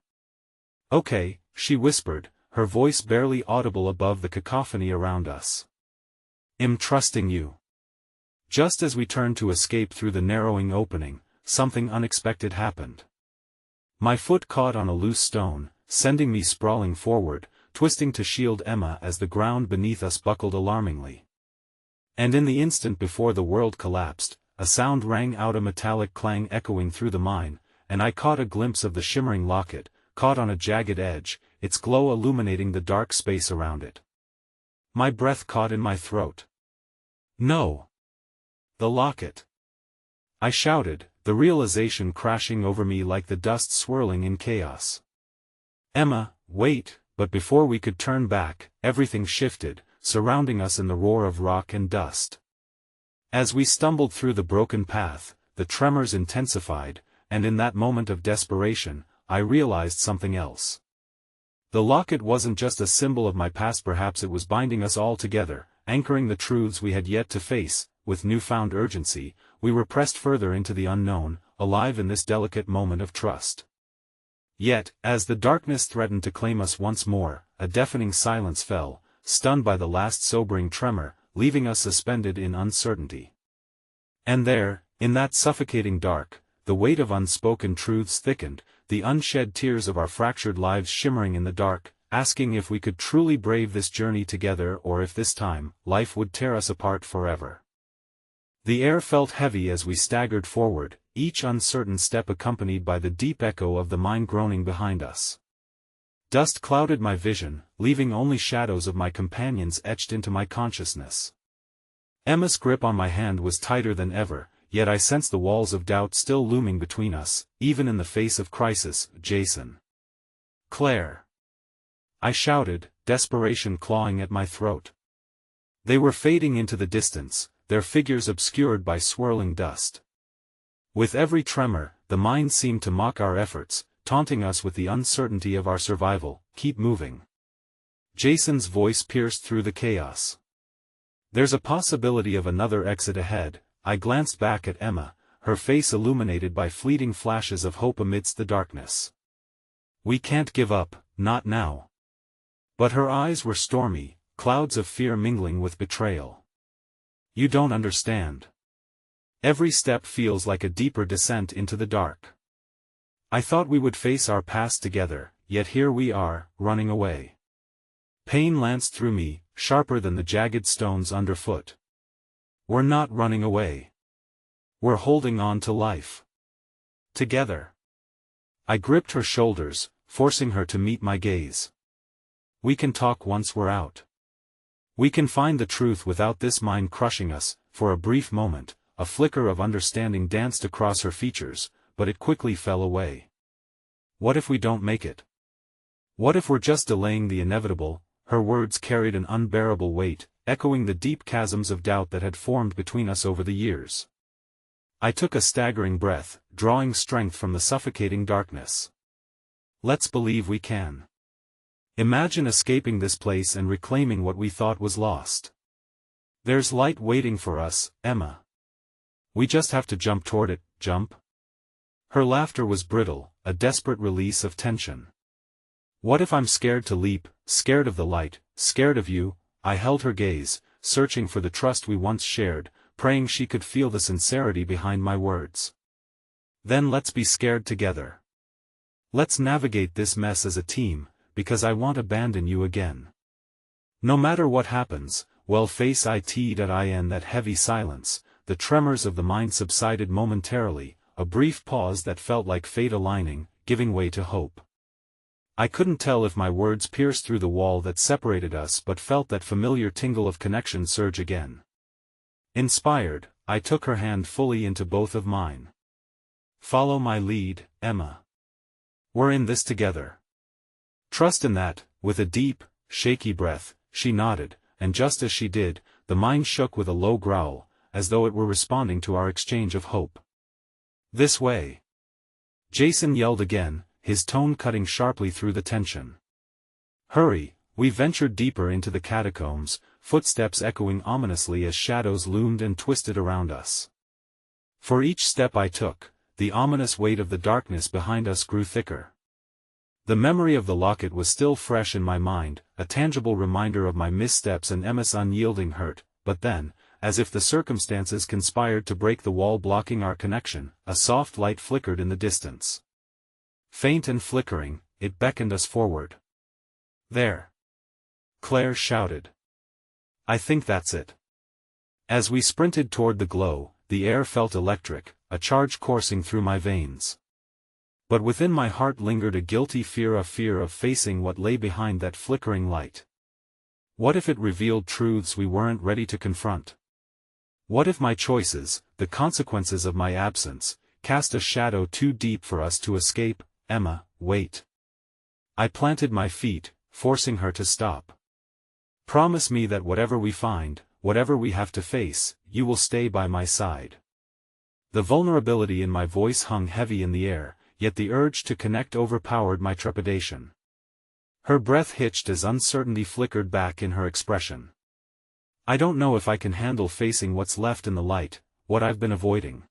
Okay, she whispered, her voice barely audible above the cacophony around us. I'm trusting you. Just as we turned to escape through the narrowing opening, something unexpected happened. My foot caught on a loose stone, sending me sprawling forward, twisting to shield Emma as the ground beneath us buckled alarmingly. And in the instant before the world collapsed, a sound rang out, a metallic clang echoing through the mine, and I caught a glimpse of the shimmering locket, caught on a jagged edge, its glow illuminating the dark space around it. My breath caught in my throat. No! The locket! I shouted, the realization crashing over me like the dust swirling in chaos. Emma, wait! But before we could turn back, everything shifted, surrounding us in the roar of rock and dust. As we stumbled through the broken path, the tremors intensified, and in that moment of desperation, I realized something else. The locket wasn't just a symbol of my past, perhaps it was binding us all together, anchoring the truths we had yet to face. With newfound urgency, we were pressed further into the unknown, alive in this delicate moment of trust. Yet, as the darkness threatened to claim us once more, a deafening silence fell, stunned by the last sobering tremor, leaving us suspended in uncertainty. And there, in that suffocating dark, the weight of unspoken truths thickened, the unshed tears of our fractured lives shimmering in the dark, asking if we could truly brave this journey together, or if this time, life would tear us apart forever. The air felt heavy as we staggered forward, each uncertain step accompanied by the deep echo of the mine groaning behind us. Dust clouded my vision, leaving only shadows of my companions etched into my consciousness. Emma's grip on my hand was tighter than ever, yet I sensed the walls of doubt still looming between us, even in the face of crisis. Jason. Claire. I shouted, desperation clawing at my throat. They were fading into the distance, their figures obscured by swirling dust. With every tremor, the mine seemed to mock our efforts, taunting us with the uncertainty of our survival. Keep moving. Jason's voice pierced through the chaos. There's a possibility of another exit ahead. I glanced back at Emma, her face illuminated by fleeting flashes of hope amidst the darkness. We can't give up, not now. But her eyes were stormy, clouds of fear mingling with betrayal. You don't understand. Every step feels like a deeper descent into the dark. I thought we would face our past together, yet here we are, running away. Pain lanced through me, sharper than the jagged stones underfoot. We're not running away. We're holding on to life. Together. I gripped her shoulders, forcing her to meet my gaze. We can talk once we're out. We can find the truth without this mind crushing us. For a brief moment, a flicker of understanding danced across her features, but it quickly fell away. What if we don't make it? What if we're just delaying the inevitable? Her words carried an unbearable weight, echoing the deep chasms of doubt that had formed between us over the years. I took a staggering breath, drawing strength from the suffocating darkness. Let's believe we can. Imagine escaping this place and reclaiming what we thought was lost. There's light waiting for us, Emma. We just have to jump toward it. Jump? Her laughter was brittle, a desperate release of tension. What if I'm scared to leap, scared of the light, scared of you? I held her gaze, searching for the trust we once shared, praying she could feel the sincerity behind my words. Then let's be scared together. Let's navigate this mess as a team, because I won't abandon you again. No matter what happens, well face it at in that heavy silence, the tremors of the mind subsided momentarily, a brief pause that felt like fate aligning, giving way to hope. I couldn't tell if my words pierced through the wall that separated us but felt that familiar tingle of connection surge again. Inspired, I took her hand fully into both of mine. Follow my lead, Emma. We're in this together. Trust in that. With a deep, shaky breath, she nodded, and just as she did, the mine shook with a low growl, as though it were responding to our exchange of hope. This way. Jason yelled again, his tone cutting sharply through the tension. Hurry, we ventured deeper into the catacombs, footsteps echoing ominously as shadows loomed and twisted around us. For each step I took, the ominous weight of the darkness behind us grew thicker. The memory of the locket was still fresh in my mind, a tangible reminder of my missteps and Emma's unyielding hurt, but then, as if the circumstances conspired to break the wall blocking our connection, a soft light flickered in the distance. Faint and flickering, it beckoned us forward. There! Claire shouted. I think that's it. As we sprinted toward the glow, the air felt electric, a charge coursing through my veins. But within my heart lingered a guilty fear of facing what lay behind that flickering light. What if it revealed truths we weren't ready to confront? What if my choices, the consequences of my absence, cast a shadow too deep for us to escape? Emma, wait. I planted my feet, forcing her to stop. Promise me that whatever we find, whatever we have to face, you will stay by my side. The vulnerability in my voice hung heavy in the air, yet the urge to connect overpowered my trepidation. Her breath hitched as uncertainty flickered back in her expression. I don't know if I can handle facing what's left in the light, what I've been avoiding.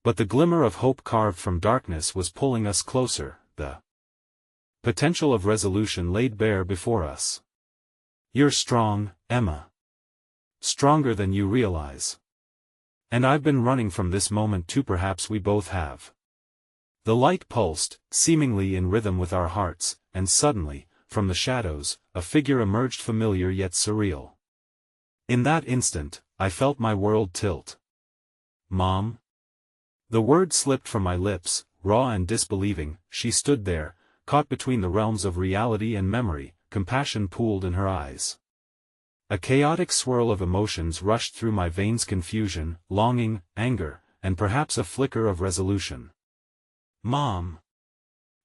But the glimmer of hope carved from darkness was pulling us closer, the potential of resolution laid bare before us. You're strong, Emma. Stronger than you realize. And I've been running from this moment too, perhaps we both have. The light pulsed, seemingly in rhythm with our hearts, and suddenly, from the shadows, a figure emerged familiar yet surreal. In that instant, I felt my world tilt. Mom? The word slipped from my lips, raw and disbelieving. She stood there, caught between the realms of reality and memory, compassion pooled in her eyes. A chaotic swirl of emotions rushed through my veins: confusion, longing, anger, and perhaps a flicker of resolution. Mom!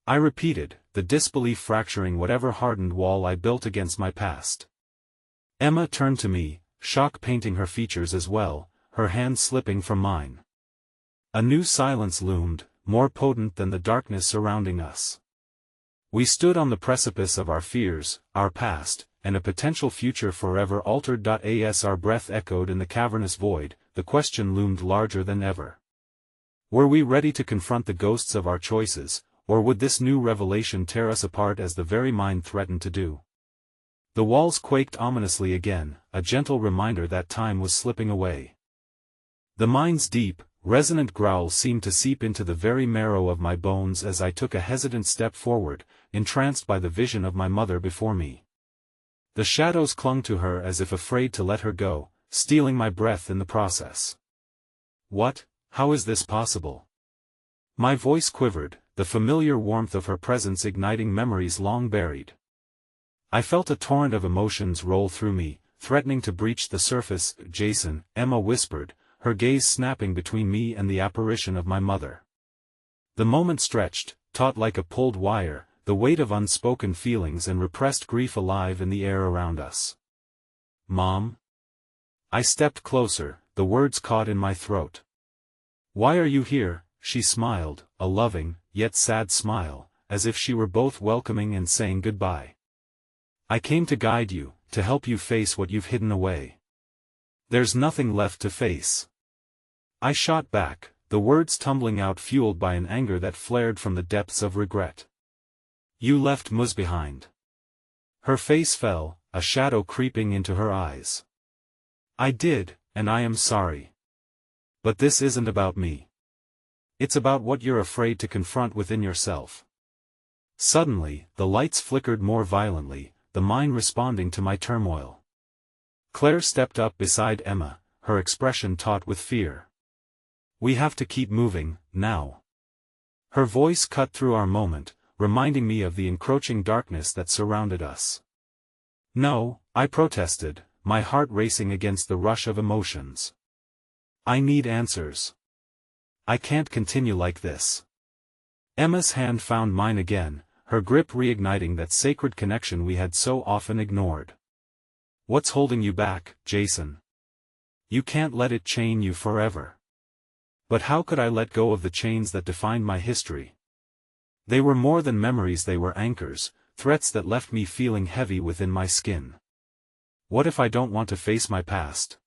I repeated, the disbelief fracturing whatever hardened wall I built against my past. Emma turned to me, shock painting her features as well, her hand slipping from mine. A new silence loomed, more potent than the darkness surrounding us. We stood on the precipice of our fears, our past, and a potential future forever altered. As our breath echoed in the cavernous void, the question loomed larger than ever. Were we ready to confront the ghosts of our choices, or would this new revelation tear us apart as the very mind threatened to do? The walls quaked ominously again, a gentle reminder that time was slipping away. The mind's deep, resonant growl seemed to seep into the very marrow of my bones as I took a hesitant step forward, entranced by the vision of my mother before me. The shadows clung to her as if afraid to let her go, stealing my breath in the process. What? How is this possible? My voice quivered, the familiar warmth of her presence igniting memories long buried. I felt a torrent of emotions roll through me, threatening to breach the surface. Jason, Emma whispered, her gaze snapping between me and the apparition of my mother. The moment stretched, taut like a pulled wire, the weight of unspoken feelings and repressed grief alive in the air around us. Mom? I stepped closer, the words caught in my throat. Why are you here? She smiled, a loving, yet sad smile, as if she were both welcoming and saying goodbye. I came to guide you, to help you face what you've hidden away. There's nothing left to face. I shot back, the words tumbling out fueled by an anger that flared from the depths of regret. You left Muz behind. Her face fell, a shadow creeping into her eyes. I did, and I am sorry. But this isn't about me. It's about what you're afraid to confront within yourself. Suddenly, the lights flickered more violently, the mine responding to my turmoil. Claire stepped up beside Emma, her expression taut with fear. "We have to keep moving, now." Her voice cut through our moment, reminding me of the encroaching darkness that surrounded us. "No," I protested, my heart racing against the rush of emotions. "I need answers. I can't continue like this." Emma's hand found mine again, her grip reigniting that sacred connection we had so often ignored. "What's holding you back, Jason? You can't let it chain you forever." But how could I let go of the chains that defined my history? They were more than memories, they were anchors, threats that left me feeling heavy within my skin. What if I don't want to face my past?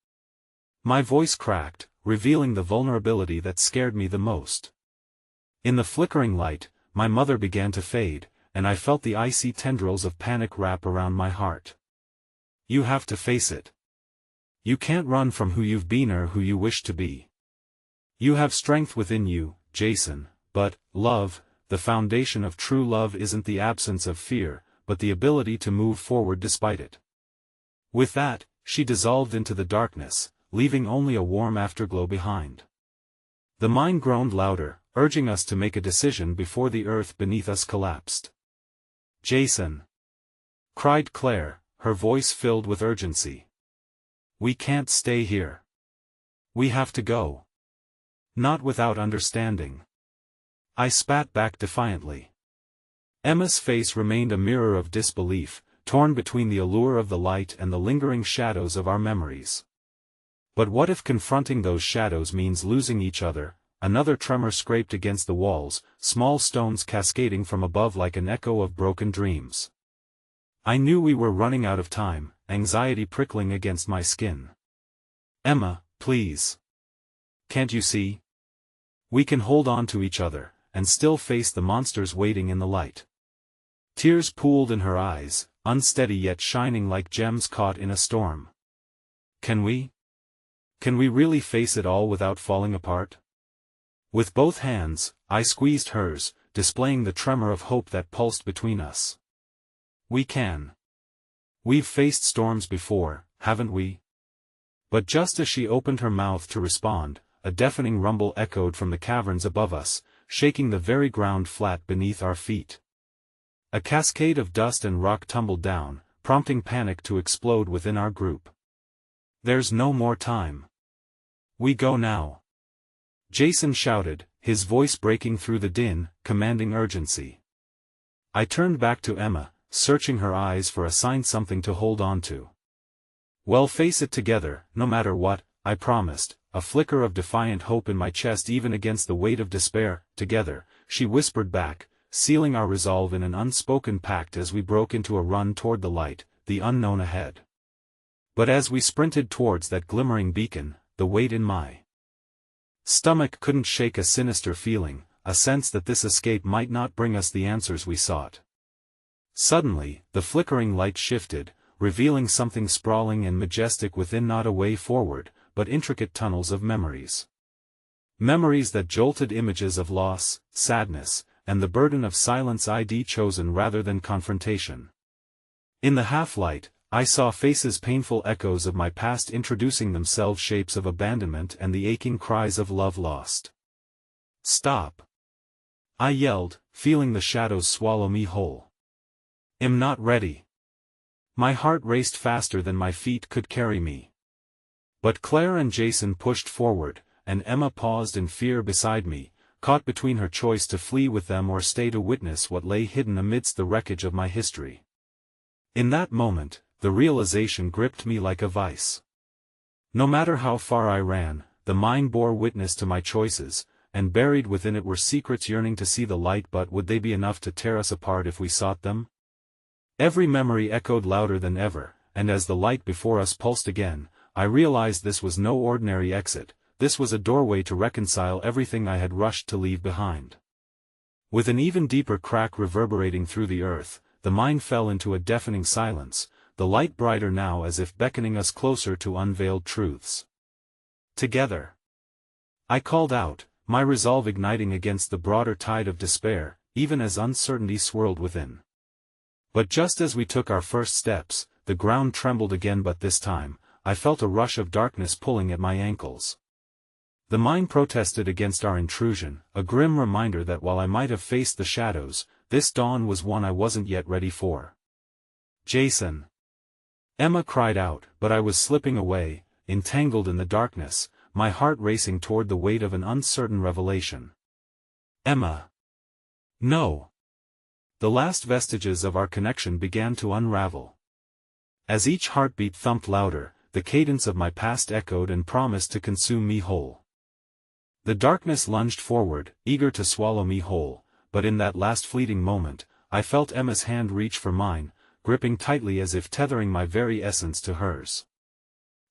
My voice cracked, revealing the vulnerability that scared me the most. In the flickering light, my mother began to fade, and I felt the icy tendrils of panic wrap around my heart. "You have to face it. You can't run from who you've been or who you wish to be. You have strength within you, Jason, but, love, the foundation of true love isn't the absence of fear, but the ability to move forward despite it." With that, she dissolved into the darkness, leaving only a warm afterglow behind. The mine groaned louder, urging us to make a decision before the earth beneath us collapsed. "Jason!" cried Claire, her voice filled with urgency. "We can't stay here. We have to go." "Not without understanding." I spat back defiantly. Emma's face remained a mirror of disbelief, torn between the allure of the light and the lingering shadows of our memories. But what if confronting those shadows means losing each other? Another tremor scraped against the walls, small stones cascading from above like an echo of broken dreams. I knew we were running out of time, anxiety prickling against my skin. "Emma, please. Can't you see? We can hold on to each other, and still face the monsters waiting in the light." Tears pooled in her eyes, unsteady yet shining like gems caught in a storm. "Can we? Can we really face it all without falling apart?" With both hands, I squeezed hers, displaying the tremor of hope that pulsed between us. "We can. We've faced storms before, haven't we?" But just as she opened her mouth to respond, a deafening rumble echoed from the caverns above us, shaking the very ground flat beneath our feet. A cascade of dust and rock tumbled down, prompting panic to explode within our group. "There's no more time. We go now," Jason shouted, his voice breaking through the din, commanding urgency. I turned back to Emma, searching her eyes for a sign, something to hold on to. "We'll face it together, no matter what," I promised, a flicker of defiant hope in my chest even against the weight of despair. "Together," she whispered back, sealing our resolve in an unspoken pact as we broke into a run toward the light, the unknown ahead. But as we sprinted towards that glimmering beacon, the weight in my stomach couldn't shake a sinister feeling, a sense that this escape might not bring us the answers we sought. Suddenly, the flickering light shifted, revealing something sprawling and majestic within, not a way forward, but intricate tunnels of memories. Memories that jolted images of loss, sadness, and the burden of silence I'd chosen rather than confrontation. In the half-light, I saw faces, painful echoes of my past introducing themselves, shapes of abandonment and the aching cries of love lost. "Stop!" I yelled, feeling the shadows swallow me whole. "I'm not ready." My heart raced faster than my feet could carry me. But Claire and Jason pushed forward, and Emma paused in fear beside me, caught between her choice to flee with them or stay to witness what lay hidden amidst the wreckage of my history. In that moment, the realization gripped me like a vice. No matter how far I ran, the mine bore witness to my choices, and buried within it were secrets yearning to see the light. But would they be enough to tear us apart if we sought them? Every memory echoed louder than ever, and as the light before us pulsed again, I realized this was no ordinary exit. This was a doorway to reconcile everything I had rushed to leave behind. With an even deeper crack reverberating through the earth, the mine fell into a deafening silence, the light brighter now, as if beckoning us closer to unveiled truths. "Together!" I called out, my resolve igniting against the broader tide of despair, even as uncertainty swirled within. But just as we took our first steps, the ground trembled again, but this time, I felt a rush of darkness pulling at my ankles. The mine protested against our intrusion, a grim reminder that while I might have faced the shadows, this dawn was one I wasn't yet ready for. "Jason!" Emma cried out, but I was slipping away, entangled in the darkness, my heart racing toward the weight of an uncertain revelation. "Emma!" "No!" The last vestiges of our connection began to unravel. As each heartbeat thumped louder, the cadence of my past echoed and promised to consume me whole. The darkness lunged forward, eager to swallow me whole, but in that last fleeting moment, I felt Emma's hand reach for mine, gripping tightly as if tethering my very essence to hers.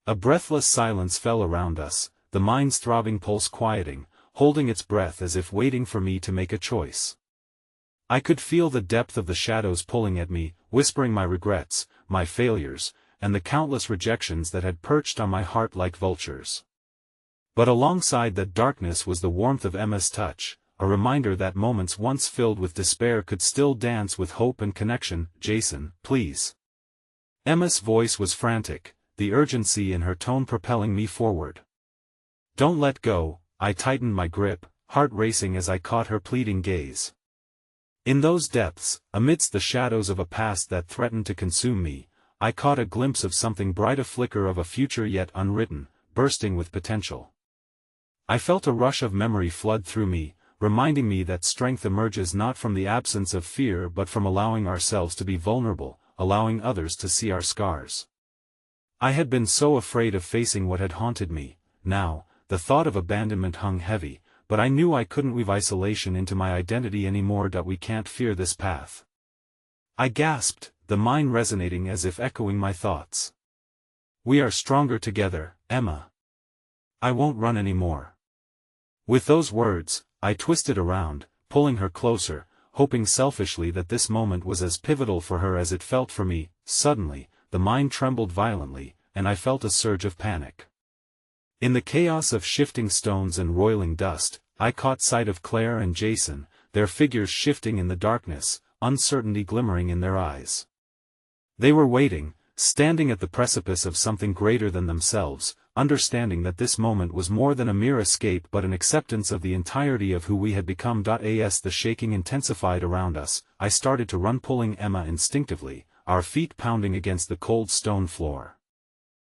A breathless silence fell around us, the mine's throbbing pulse quieting, holding its breath as if waiting for me to make a choice. I could feel the depth of the shadows pulling at me, whispering my regrets, my failures, and the countless rejections that had perched on my heart like vultures. But alongside that darkness was the warmth of Emma's touch, a reminder that moments once filled with despair could still dance with hope and connection. "Jason, please." Emma's voice was frantic, the urgency in her tone propelling me forward. "Don't let go." I tightened my grip, heart racing as I caught her pleading gaze. In those depths, amidst the shadows of a past that threatened to consume me, I caught a glimpse of something bright, a flicker of a future yet unwritten, bursting with potential. I felt a rush of memory flood through me, reminding me that strength emerges not from the absence of fear but from allowing ourselves to be vulnerable, allowing others to see our scars. I had been so afraid of facing what had haunted me. Now, the thought of abandonment hung heavy, but I knew I couldn't weave isolation into my identity anymore. "We can't fear this path," I gasped, the mine resonating as if echoing my thoughts. "We are stronger together, Emma. I won't run anymore." With those words, I twisted around, pulling her closer, hoping selfishly that this moment was as pivotal for her as it felt for me. Suddenly, the mine trembled violently, and I felt a surge of panic. In the chaos of shifting stones and roiling dust, I caught sight of Claire and Jason, their figures shifting in the darkness, uncertainty glimmering in their eyes. They were waiting, standing at the precipice of something greater than themselves, understanding that this moment was more than a mere escape but an acceptance of the entirety of who we had become. As the shaking intensified around us, I started to run, pulling Emma instinctively, our feet pounding against the cold stone floor.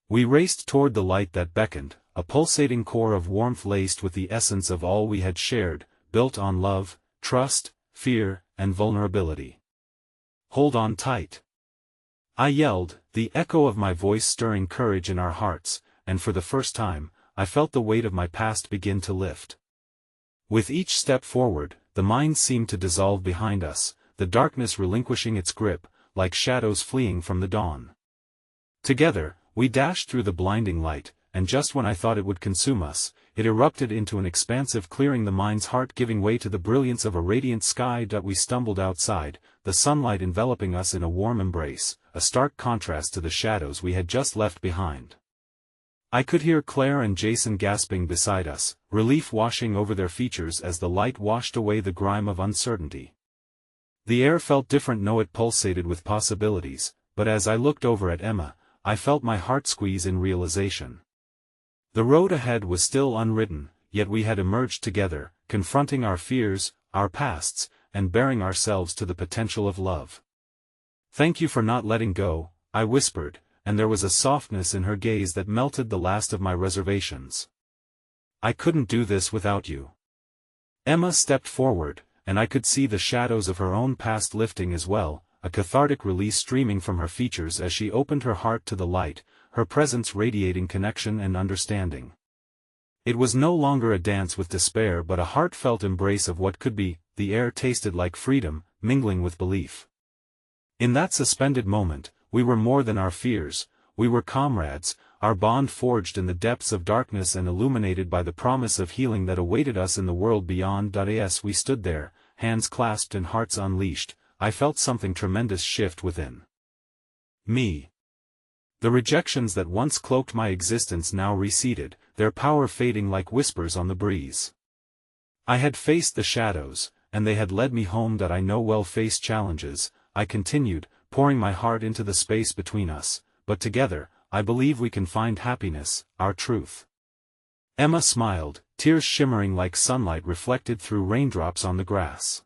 We raced toward the light that beckoned, a pulsating core of warmth laced with the essence of all we had shared, built on love, trust, fear, and vulnerability. "Hold on tight," I yelled, the echo of my voice stirring courage in our hearts, and for the first time, I felt the weight of my past begin to lift. With each step forward, the mine seemed to dissolve behind us, the darkness relinquishing its grip, like shadows fleeing from the dawn. Together, we dashed through the blinding light, and just when I thought it would consume us, it erupted into an expansive clearing, the mine's heart giving way to the brilliance of a radiant sky. We stumbled outside, the sunlight enveloping us in a warm embrace, a stark contrast to the shadows we had just left behind. I could hear Claire and Jason gasping beside us, relief washing over their features as the light washed away the grime of uncertainty. The air felt different, no, it pulsated with possibilities, but as I looked over at Emma, I felt my heart squeeze in realization. The road ahead was still unwritten, yet we had emerged together, confronting our fears, our pasts, and bearing ourselves to the potential of love. "Thank you for not letting go," I whispered, and there was a softness in her gaze that melted the last of my reservations. "I couldn't do this without you." Emma stepped forward, and I could see the shadows of her own past lifting as well, a cathartic release streaming from her features as she opened her heart to the light, her presence radiating connection and understanding. It was no longer a dance with despair but a heartfelt embrace of what could be. The air tasted like freedom, mingling with belief. In that suspended moment, we were more than our fears, we were comrades, our bond forged in the depths of darkness and illuminated by the promise of healing that awaited us in the world beyond. As we stood there, hands clasped and hearts unleashed, I felt something tremendous shift within me. The rejections that once cloaked my existence now receded, their power fading like whispers on the breeze. I had faced the shadows, and they had led me home. I know well face challenges, I continued, pouring my heart into the space between us, but together, I believe we can find happiness, our truth. Emma smiled, tears shimmering like sunlight reflected through raindrops on the grass.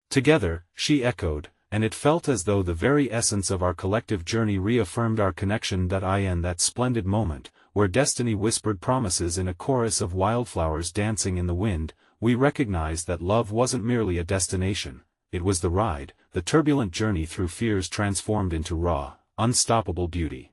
Together, she echoed, and it felt as though the very essence of our collective journey reaffirmed our connection. In that splendid moment, where destiny whispered promises in a chorus of wildflowers dancing in the wind, we recognized that love wasn't merely a destination, it was the ride, the turbulent journey through fears transformed into raw, unstoppable beauty.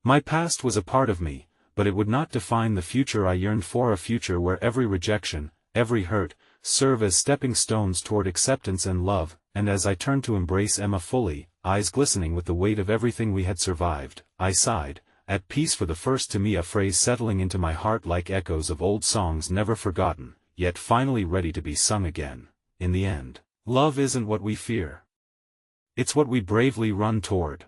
My past was a part of me, but it would not define the future I yearned for, a future where every rejection, every hurt, serve as stepping stones toward acceptance and love. And as I turned to embrace Emma fully, eyes glistening with the weight of everything we had survived, I sighed, at peace for the first time, a phrase settling into my heart like echoes of old songs never forgotten, yet finally ready to be sung again. In the end, love isn't what we fear. It's what we bravely run toward.